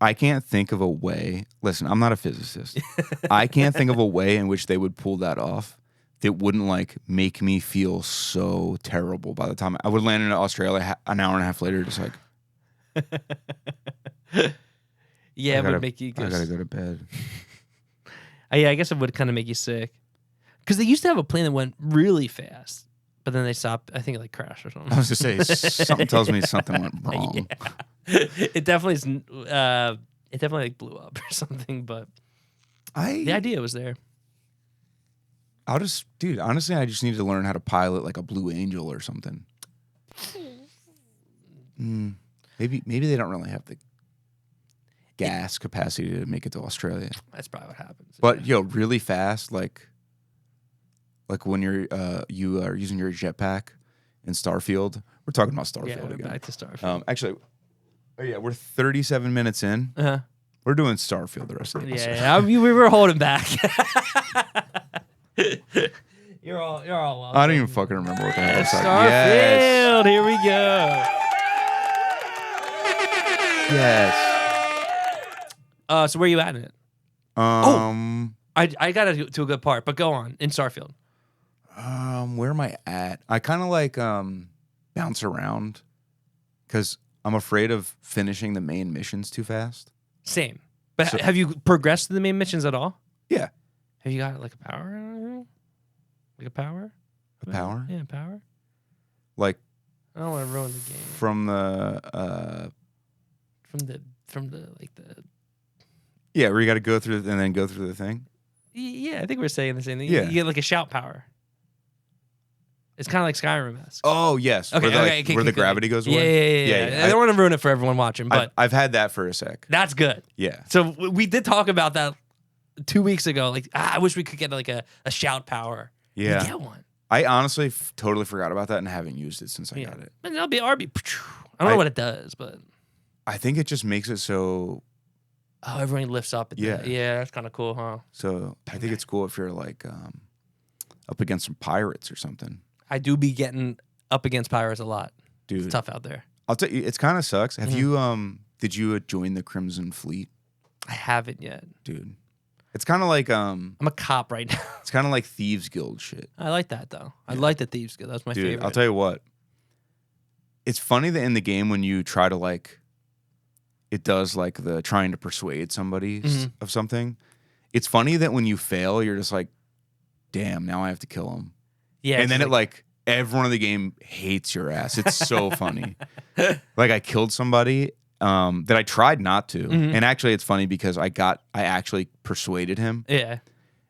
I can't think of a way. Listen, I'm not a physicist. I can't think of a way in which they would pull that off that wouldn't like make me feel so terrible by the time I would land in Australia an hour and a half later, just like... Yeah, it would make you... I gotta go to bed. Yeah, I guess it would kind of make you sick. Because they used to have a plane that went really fast, but then they stopped. I think it like crashed or something. I was to say, something tells me something went wrong. Yeah. It definitely like blew up or something, but the idea was there. Dude, honestly, I just need to learn how to pilot like a Blue Angel or something. Maybe they don't really have the gas capacity to make it to Australia. That's probably what happens. But really fast, like when you are using your jetpack in Starfield. We're talking about Starfield again. Back to Starfield. Actually, we're 37 minutes in. Uh-huh. We're doing Starfield the rest of the episode. Yeah, we were holding back. You're all welcome. I don't even fucking remember what the hell I was talking. Starfield, here we go. Yes. So where are you at in it? I got to a good part, but go on in Starfield. Where am I at? I kind of like bounce around because I'm afraid of finishing the main missions too fast. Same. But have you progressed to the main missions at all? Yeah. Have you got like a power or anything? Like a power? A power? Yeah, power. Like I don't want to ruin the game. From the yeah, where you got to go through and then go through the thing. Yeah, I think we're saying the same thing. Yeah. You get like a shout power. It's kind of like Skyrim-esque. Oh yes, Okay, where the gravity goes away. Yeah. I don't want to ruin it for everyone watching, but I've had that for a sec. That's good. Yeah. So we did talk about that 2 weeks ago. Like, I wish we could get like a shout power. Yeah. We get one. I honestly totally forgot about that and haven't used it since I got it. And that'll be RB. I don't know what it does, but I think it just makes it so. Oh, everyone lifts up. Yeah. Yeah, that's kind of cool, huh? So I think it's cool if you're like up against some pirates or something. I do be getting up against pirates a lot. Dude. It's tough out there. I'll tell you, it's kind of sucks. Have you did you join the Crimson Fleet? I haven't yet. Dude. It's kind of like I'm a cop right now. It's kind of like Thieves Guild shit. I like that though. I like the Thieves Guild. That's my favorite. I'll tell you what. It's funny that in the game when you try to like it does like the trying to persuade somebody of something, it's funny that when you fail, you're just like, damn, now I have to kill him. Yeah. And then everyone in the game hates your ass. It's so funny. Like I killed somebody that I tried not to. And actually it's funny because I actually persuaded him. Yeah.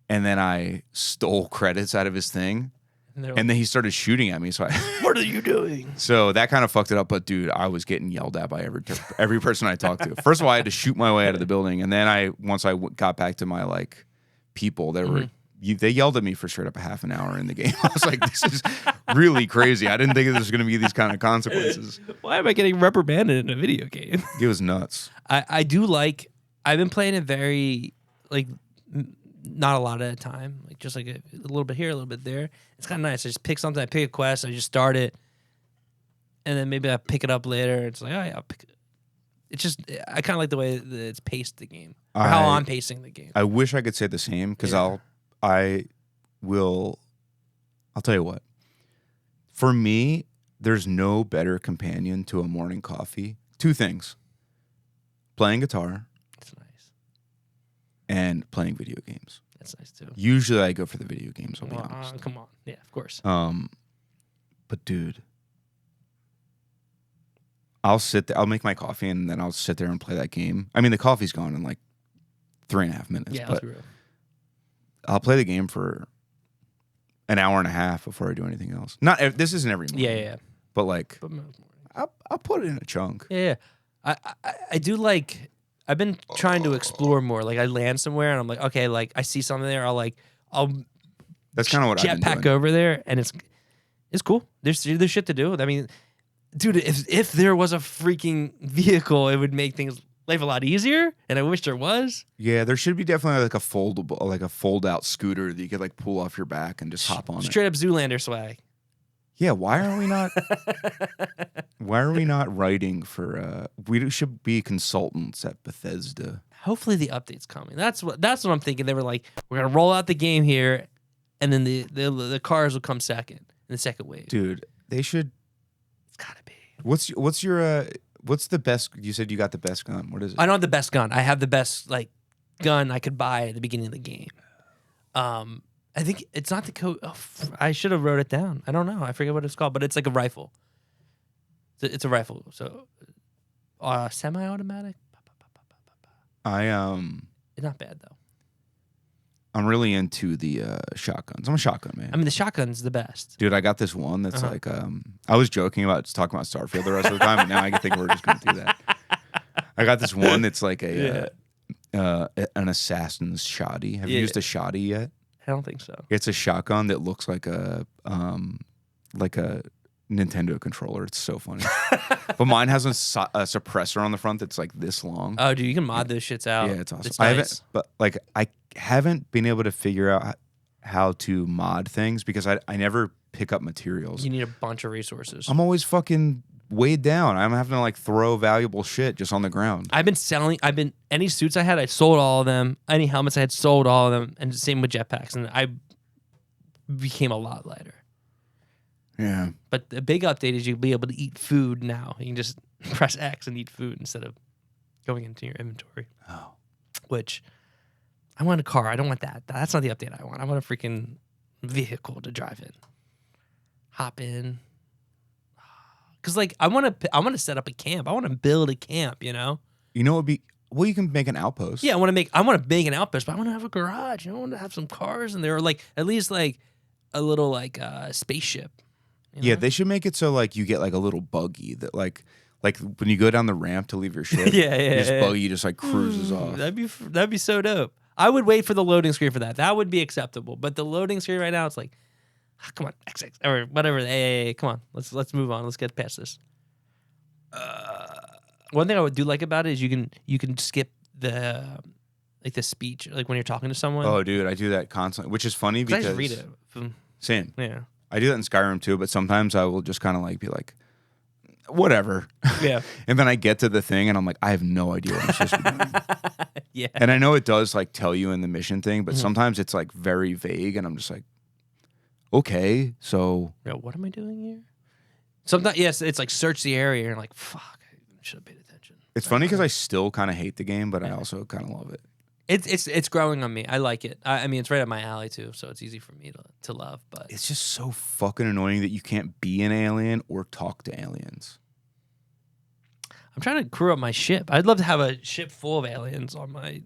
And then I stole credits out of his thing. And then he started shooting at me. So what are you doing? So that kind of fucked it up. But dude, I was getting yelled at by every person I talked to. First of all, I had to shoot my way out of the building. And then once I got back to my like people, they yelled at me for straight up a half an hour in the game. I was like, this is really crazy. I didn't think there was going to be these kind of consequences. Why am I getting reprimanded in a video game? It was nuts. I've been playing it very, like, not a lot at a time. Like, just like a little bit here, a little bit there. It's kind of nice. I just pick something, I pick a quest, I just start it, and then maybe I pick it up later. It's like, oh, yeah, I'll pick it. It's just, I kind of like the way that it's paced the game, or how I'm pacing the game. I wish I could say the same, because I'll tell you what. For me, there's no better companion to a morning coffee. Two things. Playing guitar. That's nice. And playing video games. That's nice too. Usually I go for the video games, I'll be honest. Come on. Yeah, of course. But dude, I'll sit there, I'll make my coffee and then I'll sit there and play that game. I mean, the coffee's gone in like 3.5 minutes. Yeah, but let's be real. I'll play the game for an hour and a half before I do anything else. This isn't every morning. Yeah. But like, I'll put it in a chunk. Yeah. I do like. I've been trying to explore more. Like I land somewhere and I'm like, okay, like I see something there. I'll. That's kind of what I've been jetpack doing. over there, and it's cool. There's shit to do. I mean, dude, if there was a freaking vehicle, it would make life a lot easier. And I wish there was. Yeah, there should be definitely like a fold-out scooter that you could like pull off your back and just hop on. Straight up Zoolander swag. Yeah, why are we not? Why are we not writing for? We should be consultants at Bethesda. Hopefully the update's coming. That's what I'm thinking. They were like, we're gonna roll out the game here, and then the cars will come second in the second wave. Dude, they should. It's gotta be. What's the best? You said you got the best gun. What is it? I don't have the best gun. I have the best like gun I could buy at the beginning of the game. I think it's not the code. Oh, I should have wrote it down. I don't know. I forget what it's called, but it's like a rifle. It's a rifle. So, semi-automatic. It's not bad though. I'm really into the shotguns. I'm a shotgun man. I mean, the shotgun's the best. Dude, I got this one that's like. I was joking about just talking about Starfield the rest of the time, but now I think we're just gonna do that. I got this one that's like an assassin's shoddy. Have you used a shoddy yet? I don't think so. It's a shotgun that looks like a Nintendo controller. It's so funny. But mine has a suppressor on the front that's like this long. Oh, dude, you can mod those shits out. Yeah, it's awesome. It's nice. I haven't been able to figure out how to mod things because I never pick up materials. You need a bunch of resources. I'm always fucking weighed down. I'm having to like throw valuable shit just on the ground. Any suits I had, I sold all of them. Any helmets I had, sold all of them. And same with jetpacks. And I became a lot lighter. Yeah. But the big update is you'll be able to eat food now. You can just press X and eat food instead of going into your inventory. Oh. Which, I want a car. I don't want that. That's not the update I want. I want a freaking vehicle to drive in. Hop in. Because like I want to set up a camp. I want to build a camp. You know. You know, you can make an outpost. Yeah, I want to make an outpost, but I want to have a garage. You know, I want to have some cars in there, or like at least like a little like spaceship. You know? Yeah, they should make it so like you get like a little buggy that like when you go down the ramp to leave your ship. Buggy just like cruises off. That'd be so dope. I would wait for the loading screen for that. That would be acceptable. But the loading screen right now, it's like, come on, XX or whatever. Hey, come on, let's move on. Let's get past this. One thing I would do like about it is you can skip the speech like when you're talking to someone. Oh, dude, I do that constantly, which is funny because I just read it. Same. Yeah, I do that in Skyrim too, but sometimes I will just kind of like be like, whatever. Yeah. And then I get to the thing and I'm like, I have no idea what I'm supposed to be doing. Yeah. And I know it does like tell you in the mission thing, but sometimes it's like very vague and I'm just like, okay, so. Yeah, what am I doing here? Sometimes, yes, it's like search the area and you're like, fuck, I should have paid attention. It's funny because I still kind of hate the game, but I also kind of love it. It's growing on me. I like it. I mean, it's right up my alley too, so it's easy for me to love. But It's just so fucking annoying that you can't be an alien or talk to aliens. I'm trying to crew up my ship. I'd love to have a ship full of aliens on my.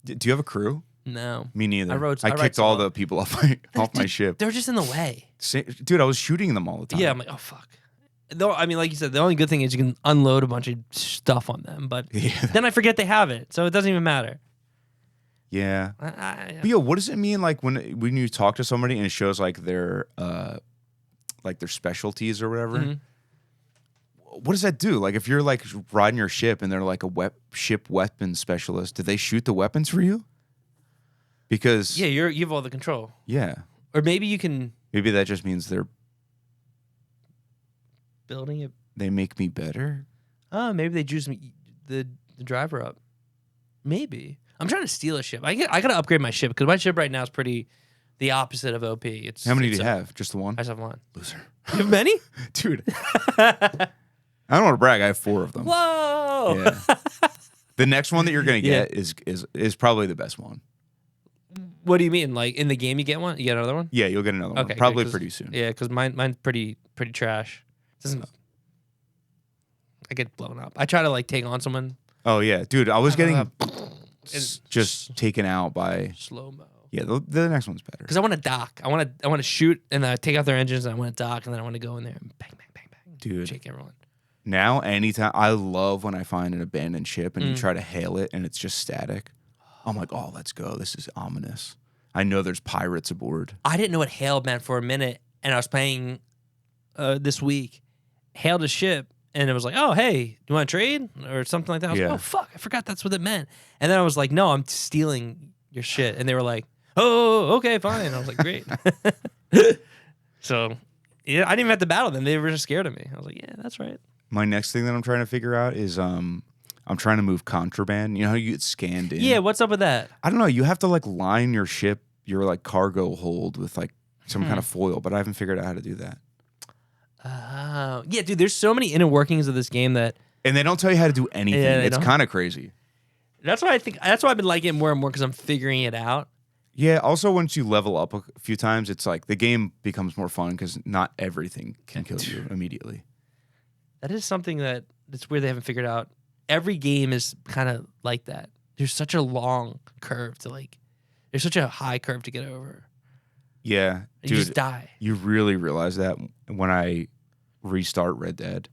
Do you have a crew? No, Me neither. I kicked all the people off my ship. They're just in the way. Dude, I was shooting them all the time. Yeah, I'm like, oh fuck. Though I mean, like you said, the only good thing is you can unload a bunch of stuff on them, but then I forget they have it, so it doesn't even matter. Yeah. Yeah. But yo, what does it mean like when you talk to somebody and it shows like their specialties or whatever? Mm-hmm. What does that do? Like if you're like riding your ship and they're like a ship weapons specialist, do they shoot the weapons for you? Because Yeah, you have all the control. Yeah. Or maybe you can Maybe that just means they're building it. they make me better. Oh, maybe they juice me the driver up. Maybe. I'm trying to steal a ship. I gotta upgrade my ship because my ship right now is pretty the opposite of OP. How many do you have? Just the one? I just have one. Loser. You have many? Dude. I don't want to brag. I have 4 of them. Whoa! Yeah. The next one that you're gonna get is probably the best one. What do you mean? Like in the game, you get one? You get another one? Yeah, you'll get another one. Okay, Probably good, pretty soon. Yeah, because mine's pretty trash. I get blown up. I try to like take on someone. Oh yeah, dude. I was getting It's just taken out by slow mo. Yeah, the next one's better. Because I want to dock. I want to shoot and then I take out their engines and I want to dock and then I want to go in there and bang, bang, bang, bang. Dude. Shake everyone. Now, anytime I love when I find an abandoned ship and you try to hail it and it's just static. I'm like, oh, let's go. This is ominous. I know there's pirates aboard. I didn't know what hail meant for a minute, and I was playing this week. Hailed a ship, and it was like, oh, hey, you want to trade? Or something like that. I was like, oh, fuck, I forgot that's what it meant. And then I was like, no, I'm stealing your shit. And they were like, oh, okay, fine. And I was like, great. So, yeah, I didn't even have to battle them. They were just scared of me. I was like, yeah, that's right. My next thing that I'm trying to figure out is I'm trying to move contraband. You know how you get scanned in? Yeah, what's up with that? I don't know. You have to like line your ship, your like cargo hold with like some kind of foil, but I haven't figured out how to do that. Yeah, dude, there's so many inner workings of this game that... And they don't tell you how to do anything. Yeah, it's kind of crazy. That's why I've been liking it more and more because I'm figuring it out. Yeah, also once you level up a few times, it's like the game becomes more fun because not everything can kill you immediately. That is something that's weird they haven't figured out. Every game is kind of like that. There's such a long curve to like... There's such a high curve to get over. Yeah, You dude, just die. You really realize that when I restart Red Dead.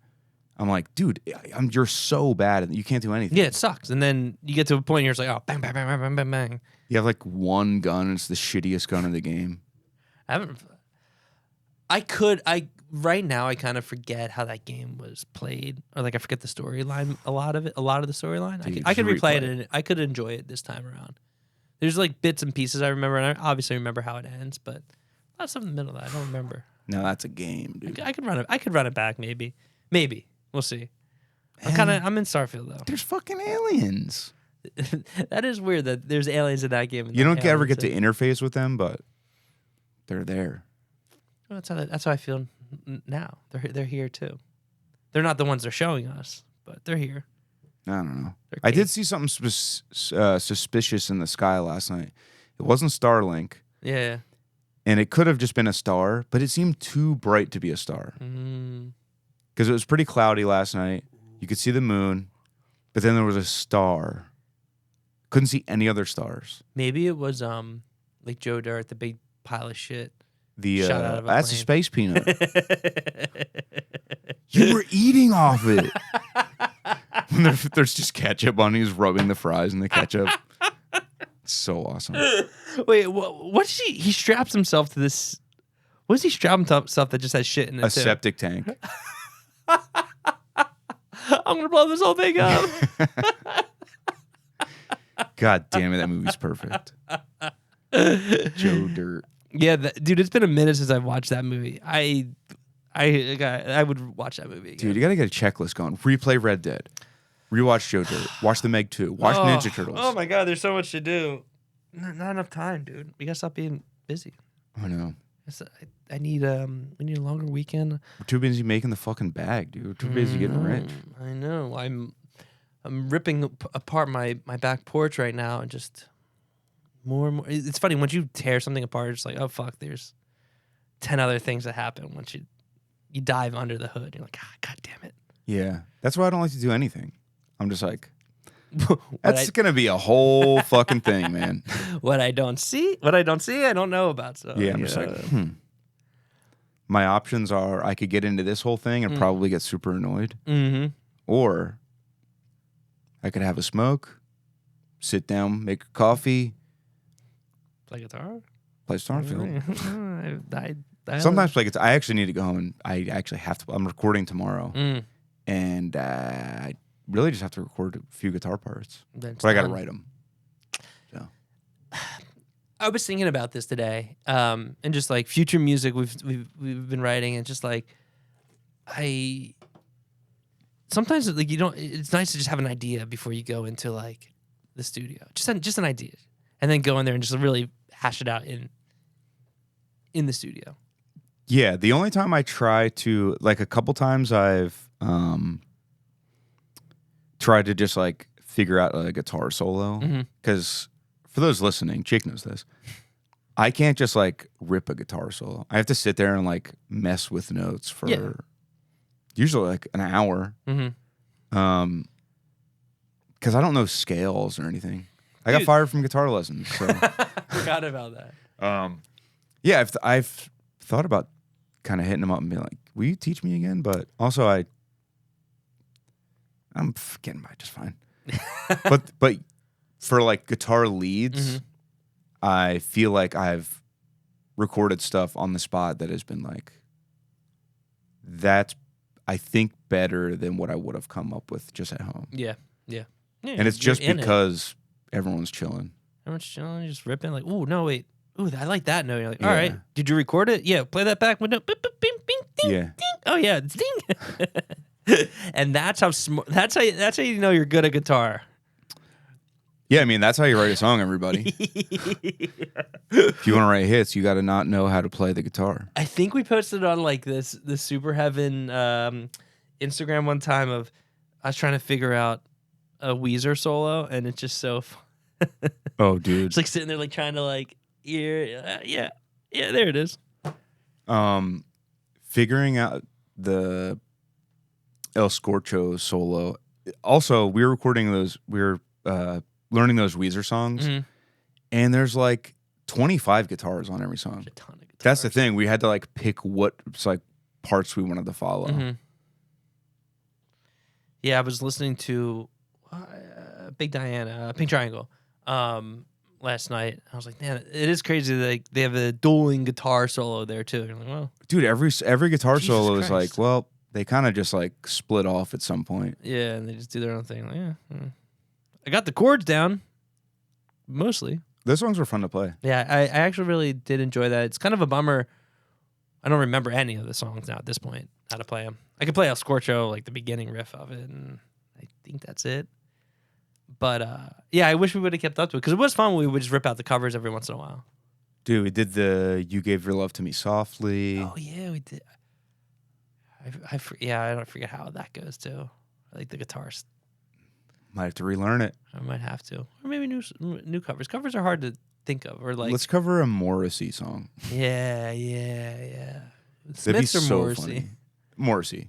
I'm like, dude, you're so bad and you can't do anything. Yeah, it sucks. And then you get to a point where you're just like, oh, bang, bang, bang, bang, bang, bang, bang. You have like one gun, and it's the shittiest gun in the game. Right now, I kind of forget how that game was played. Or like I forget the storyline, a lot of the storyline. Dude, I could you replay replay it and I could enjoy it this time around. There's like bits and pieces I remember, and I obviously remember how it ends, but a lot of stuff in the middle that I don't remember. No, that's a game, dude. I could run it back, maybe. We'll see. I'm in Starfield though. There's fucking aliens. That is weird that there's aliens in that game. And You not don't ever aliens get to interface with them, but they're there. Well, that's how I feel now. They're here too. They're not the ones they're showing us, but they're here. I don't know. I did see something suspicious in the sky last night. It wasn't Starlink. Yeah. And it could have just been a star, but it seemed too bright to be a star. Because it was pretty cloudy last night. You could see the moon, but then there was a star. Couldn't see any other stars. Maybe it was like Joe Dirt, the big pile of shit. Shot out of a that's plane. a space peanut. You were eating off it. There's just ketchup on. He's rubbing the fries in the ketchup. It's so awesome. Wait, what's he straps himself to this? What does he strap himself that just has shit in it? A septic tank. I'm gonna blow this whole thing up. God damn it, that movie's perfect. Joe Dirt. Yeah, dude, it's been a minute since I've watched that movie. I would watch that movie again. Dude, you gotta get a checklist going. Replay Red Dead. Rewatch Joe Dirt. Watch The Meg 2. Watch Ninja Turtles. Oh my god, there's so much to do. Not enough time, dude. We gotta stop being busy. I know. We need a longer weekend. We're too busy making the fucking bag, dude. We're too busy getting rich. I know. I'm ripping apart my back porch right now, and just more and more. It's funny once you tear something apart, it's like, oh fuck, there's 10 other things that happen once you dive under the hood. You're like, god damn it. Yeah, that's why I don't like to do anything. I'm just like, What that's gonna be a whole fucking thing, man. what I don't see, I don't know about. So Yeah, I'm just like, my options are I could get into this whole thing and probably get super annoyed, or I could have a smoke, sit down, make a coffee, play guitar, play Starfield. I Sometimes play guitar. I actually need to go home. And I actually have to. I'm recording tomorrow, and I really just have to record a few guitar parts. But I got to write them. So. I was thinking about this today, and just like future music we've been writing, and just like I sometimes like you don't. It's nice to just have an idea before you go into like the studio, just an idea, and then go in there and just really hash it out in the studio. Yeah, the only time I try to like a couple times I've tried to just like figure out a guitar solo because for those listening, Jake knows this. I can't just like rip a guitar solo. I have to sit there and like mess with notes for usually like an hour. Because I don't know scales or anything. I got fired from guitar lessons. So. Forgot about that. Yeah, I've thought about kind of hitting them up and being like, "Will you teach me again?" But also, I'm getting by just fine. but for like guitar leads, I feel like I've recorded stuff on the spot that has been like, that's I think better than what I would have come up with just at home. Yeah. And it's just because everyone's chilling. Everyone's chilling, just ripping. Like, ooh, no, wait. Ooh, I like that note. You're like, all right, did you record it? Yeah, play that back. No, bing, bing, bing, ding, ding. Oh yeah, it's ding. And that's how that's how you know you're good at guitar. Yeah, I mean that's how you write a song, everybody. If you want to write hits, you got to not know how to play the guitar. I think we posted on like this Super Heaven Instagram one time of I was trying to figure out a Weezer solo, and it's just so fun. Oh, dude, it's like sitting there like trying to like. Yeah, there it is. Figuring out the El Scorcho solo. Also, we were recording those. We were learning those Weezer songs, and there's like 25 guitars on every song. A ton of guitars. That's the thing. We had to like pick what like parts we wanted to follow. Yeah, I was listening to Big Diana, Pink Triangle. Last night, I was like, man, it is crazy that they have a dueling guitar solo there too. You're like, well, dude, every guitar Jesus solo Christ. is like, well, they kind of just like split off at some point. Yeah, and they just do their own thing. Like, I got the chords down, mostly. Those songs were fun to play. Yeah, I actually really did enjoy that. It's kind of a bummer. I don't remember any of the songs now at this point, how to play them. I could play El Scorcho, like the beginning riff of it, and I think that's it. But yeah, I wish we would have kept up to it because it was fun when we would just rip out the covers every once in a while. Dude, we did the "You Gave Your Love to Me Softly." Oh yeah, we did. I don't forget how that goes too. I like the guitars. Might have to relearn it. I might have to, or maybe new covers. Covers are hard to think of, or like let's cover a Morrissey song. Yeah. That'd be Smiths or so Morrissey? Funny. Morrissey.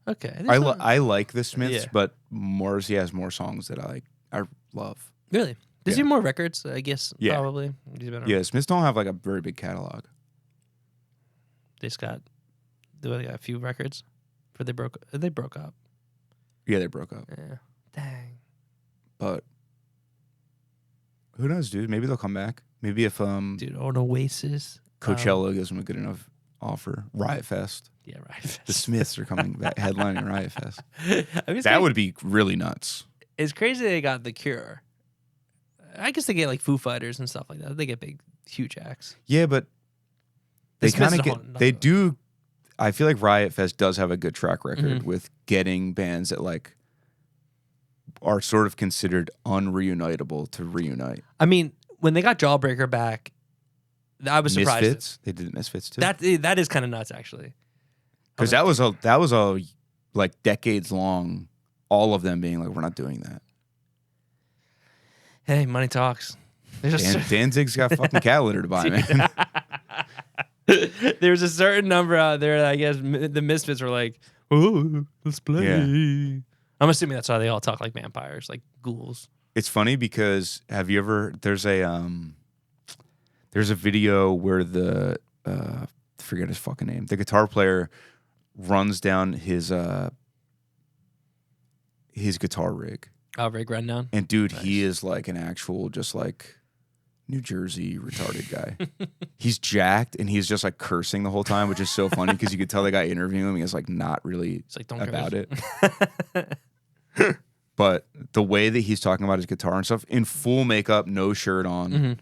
Okay. I like the Smiths, but Morrissey has more songs that I love. Really? Does he have more records? I guess probably. Yeah, Smiths don't have like a very big catalog. They got a few records, for they broke up. Yeah, they broke up. Yeah. Dang. But who knows, dude? Maybe they'll come back. Maybe if dude, an Oasis, Coachella gives them a good enough offer. Riot Fest. Yeah, Riot Fest. The Smiths are coming back headlining Riot Fest. I mean, that would be really nuts. It's crazy they got The Cure. I guess they get like Foo Fighters and stuff like that. They get big, huge acts. Yeah, but they kind of get. They do. I feel like Riot Fest does have a good track record with getting bands that like are sort of considered unreunitable to reunite. I mean, when they got Jawbreaker back, I was surprised. Misfits. They did Misfits too. That is kind of nuts, actually. Because that was a like decades long all of them being like, we're not doing that. Hey, money talks. Danzig's got fucking cat litter to buy, man. There's a certain number out there that I guess the Misfits were like, oh, let's play. Yeah. I'm assuming that's why they all talk like vampires, like ghouls. It's funny because have you ever? There's a video where the forget his fucking name. The guitar player runs down his guitar rig. Oh, Rig Rundown. And dude, Nice. he is like an actual just like New Jersey retarded guy. He's jacked and he's just like cursing the whole time, which is so funny because you could tell the guy interviewing him. He's like not really It's like, don't about curse. it. But the way that he's talking about his guitar and stuff in full makeup, no shirt on,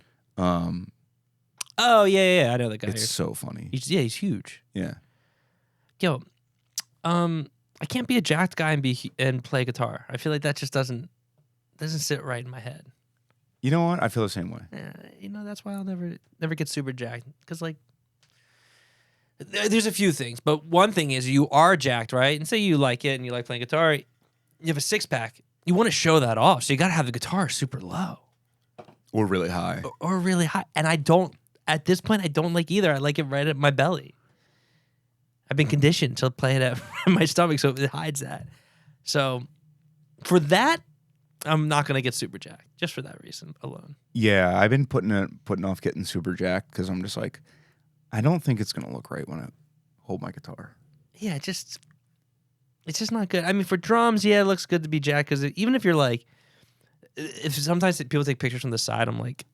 Oh yeah, I know that guy. it's so funny. He's huge. Yeah. Yo, I can't be a jacked guy and play guitar. I feel like that just doesn't sit right in my head. You know what? I feel the same way. That's why I'll never get super jacked. Because like, there's a few things, but one thing is you are jacked, right? And say you like it and you like playing guitar, you have a 6-pack. You want to show that off, so you got to have the guitar super low Or really high. or really high. And I don't. At this point, I don't like either. I like it right at my belly. I've been conditioned to play it at my stomach, so it hides that. So for that, I'm not gonna get super jacked just for that reason alone. Yeah, I've been putting off getting super jacked because I'm just like, I don't think it's gonna look right when I hold my guitar. Yeah, it's just not good. I mean, for drums, yeah, it looks good to be jacked because even if you're like, if sometimes people take pictures from the side, I'm like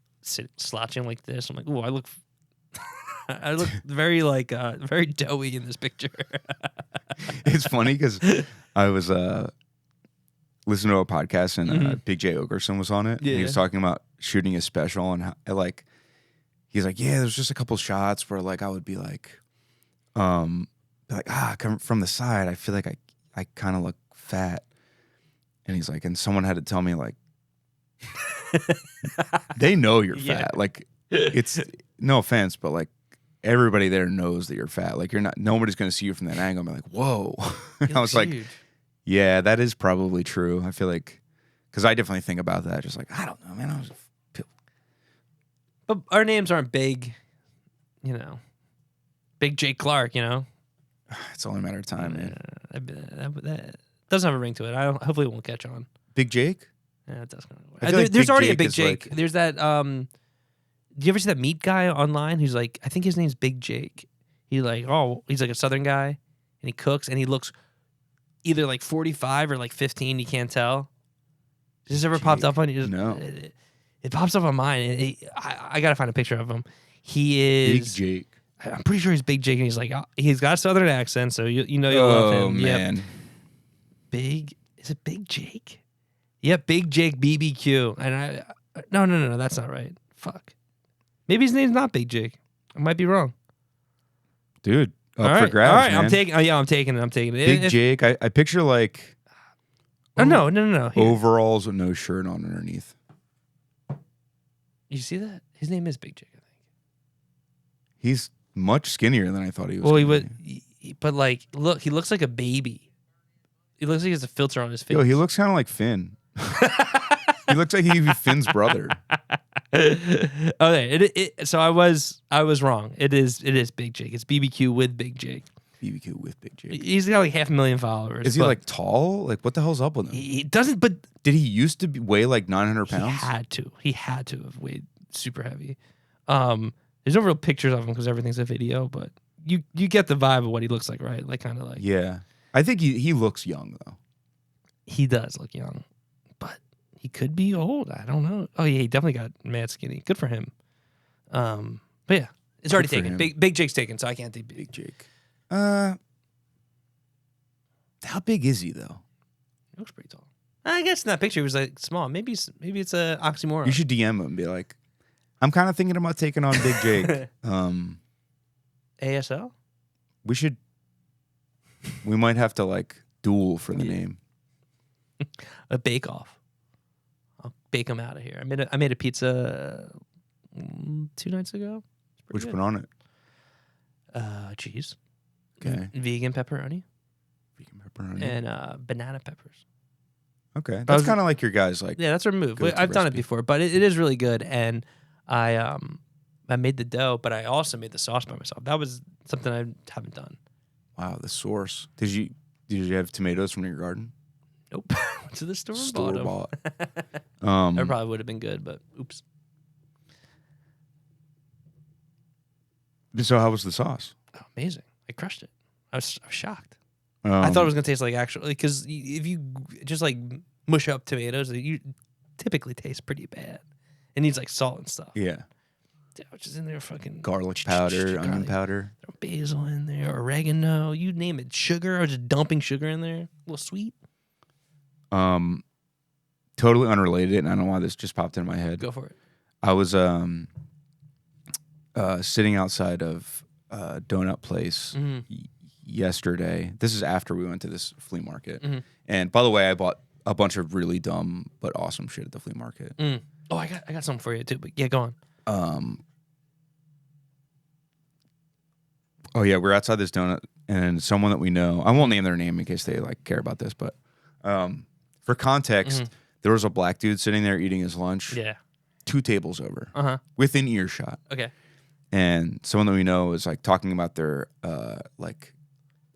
slouching like this. I'm like, oh, I look very like very doughy in this picture. It's funny because I was listening to a podcast and Big J Ogerson was on it. Yeah. And he was talking about shooting a special and how, like, he's like, yeah, there's just a couple shots where like I would be like, come from the side, I feel like I kind of look fat. And he's like, and someone had to tell me like, they know you're fat. Yeah. Like, it's no offense, but like everybody there knows that you're fat. Like nobody's going to see you from that angle and be like, whoa. I was like, huge. yeah, that is probably true. I feel like, because I definitely think about that. Just like, I don't know, man. But our names aren't big, Big Jake Clark, It's only a matter of time, man. That doesn't have a ring to it. Hopefully it won't catch on. Big Jake? Yeah, it does kind I feel like there's Big already Jake a Big is Jake. like- There's that. Do you ever see that meat guy online who's like, I think his name's Big Jake. He's like a Southern guy, and he cooks, and he looks either like 45 or like 15. You can't tell. Has this ever popped up on you? No. It pops up on mine. I gotta find a picture of him. He Big is. Jake. I'm pretty sure he's Big Jake, and he's like, he's got a Southern accent, so you'll love him. Yep. Man. Is it Big Jake? Yep, Big Jake BBQ. And no, that's not right. Fuck. Maybe his name's not Big Jake. I might be wrong. Dude, All up right, for grabs, all right. man. I'm taking it. Big Jake. I picture like Oh no. Here. overalls with no shirt on underneath. You see that? His name is Big Jake, I think. He's much skinnier than I thought he was. Well, he gonna would, be. but like, look, he looks like a baby. He looks like he has a filter on his face. Yo, he looks kind of like Finn. He looks like he'd be Finn's brother. Okay, so I was wrong. It is Big Jake. It's BBQ with Big Jake. BBQ with Big Jake. He's got like 500,000 followers. Is he but like tall? Like what the hell's up with him? he doesn't? But Did he used to weigh like 900 pounds? He had to have weighed super heavy. There's no real pictures of him because everything's a video, but you get the vibe of what he looks like, right? Like kind of like Yeah. I think he looks young though. he does look young, but he could be old. I don't know. Oh yeah, he definitely got mad skinny. Good for him. But yeah, it's already Good for taken. him. Big Jake's taken, so I can't take Big Jake. How big is he though? He looks pretty tall. I guess in that picture he was like small. Maybe it's a oxymoron. You should DM him and be like, I'm kind of thinking about taking on Big Jake. ASL. We might have to like duel for the Yeah. name. A bake off. I'll bake him out of here. I made a pizza 2 nights ago. It's pretty Which good. one on it? Cheese. Okay. Vegan pepperoni Vegan pepperoni. and banana peppers. Okay, that's kind of like your guys like. Yeah, that's our move. I've done it before, but it is really good. And I made the dough, but I also made the sauce by myself. That was something I haven't done. Wow, the source. Did you have tomatoes from your garden? Nope. Went to the store and bought. That probably would have been good, but oops. So how was the sauce? Oh, amazing! I crushed it. I was shocked. I thought it was gonna taste like actually, because if you just like mush up tomatoes, you typically taste pretty bad. It needs like salt and stuff. Yeah. Which is in there, fucking garlic powder, onion powder, throw basil in there, oregano, you name it, sugar. I was just dumping sugar in there, a little sweet. Totally unrelated, and I don't know why this just popped in my head. Go for it. I was sitting outside of a donut place yesterday. This is after we went to this flea market. And by the way, I bought a bunch of really dumb but awesome shit at the flea market. Oh, I got something for you too, but yeah, go on. Oh yeah, we're outside this donut, and someone that we know, I won't name their name in case they like care about this, but for context, there was a black dude sitting there eating his lunch. Yeah. 2 tables over. Within earshot. Okay. And someone that we know is like talking about their like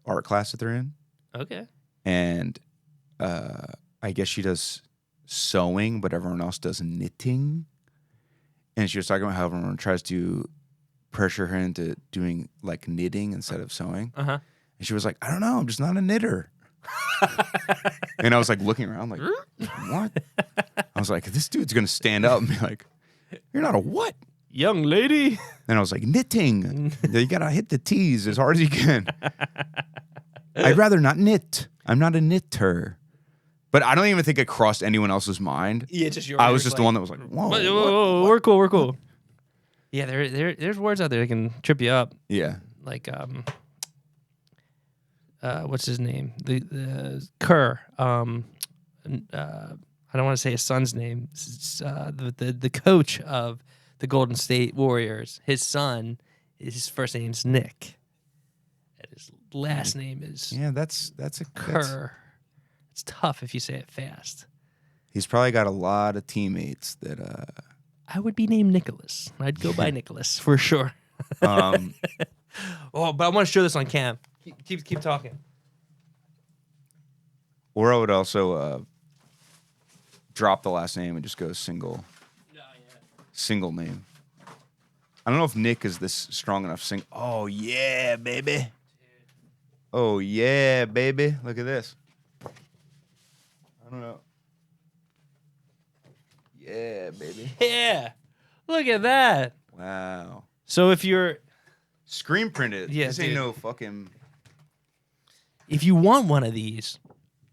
art class that they're in. Okay. And I guess she does sewing, but everyone else does knitting. And she was talking about how everyone tries to pressure her into doing like knitting instead of sewing. And she was like, I don't know, I'm just not a knitter. And I was like looking around like, what? I was like, this dude's gonna stand up and be like, you're not a what? Young lady. And I was like, knitting. You gotta hit the T's as hard as you can. I'd rather not knit. I'm not a knitter. But I don't even think it crossed anyone else's mind. Yeah, just yours. I was just the one that was like, whoa. Whoa, we're cool, we're cool. Yeah, there's words out there that can trip you up. Yeah. Like what's his name? The Kerr. I don't want to say his son's name. The coach of the Golden State Warriors. His son, his first name's Nick, and his last name is that's a Kerr. It's tough if you say it fast. He's probably got a lot of teammates that. I would be named Nicholas. I'd go by Nicholas for sure. Oh, but I want to show this on cam. Keep talking. Or I would also drop the last name and just go single. Single name. I don't know if Nick is this strong enough. Oh yeah, baby. Dude. Oh yeah, baby. Look at this. I don't know. Yeah, baby. Yeah. Look at that. Wow. So if you're screen printed, this ain't no fucking. If you want one of these,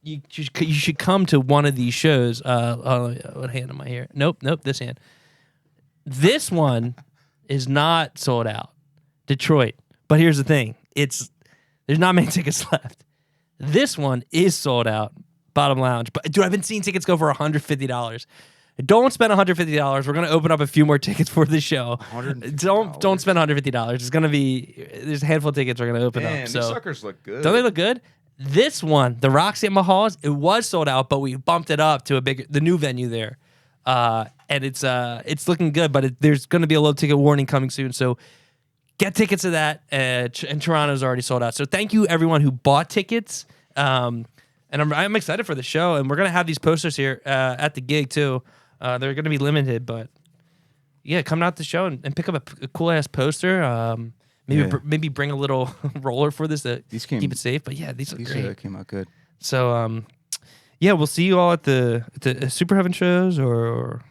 you should come to one of these shows. What hand am I here? Nope, this hand. This one is not sold out. Detroit. But here's the thing. There's not many tickets left. This one is sold out. Bottom Lounge. But dude, I've been seeing tickets go for $150. Don't spend $150. We're gonna open up a few more tickets for the show. Don't spend $150. It's gonna be there's a handful of tickets we're gonna open up. So these suckers look good. Don't they look good? This one, the Roxy at Mahal's, it was sold out, but we bumped it up to the new venue there, and it's looking good. But there's gonna be a low ticket warning coming soon, so get tickets to that. And Toronto's already sold out. So thank you everyone who bought tickets. And I'm excited for the show, and we're gonna have these posters here at the gig too. They're gonna be limited, but yeah, come out to the show and pick up a cool ass poster. Maybe bring a little roller for this to keep it safe. But yeah, these look great. Came out good. So yeah, we'll see you all at the Super Heaven shows, or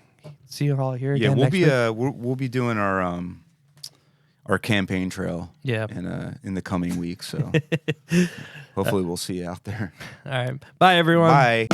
see you all here again. Yeah, we'll be doing our campaign trail. Yeah, in the coming weeks. So hopefully we'll see you out there. All right, bye everyone. Bye.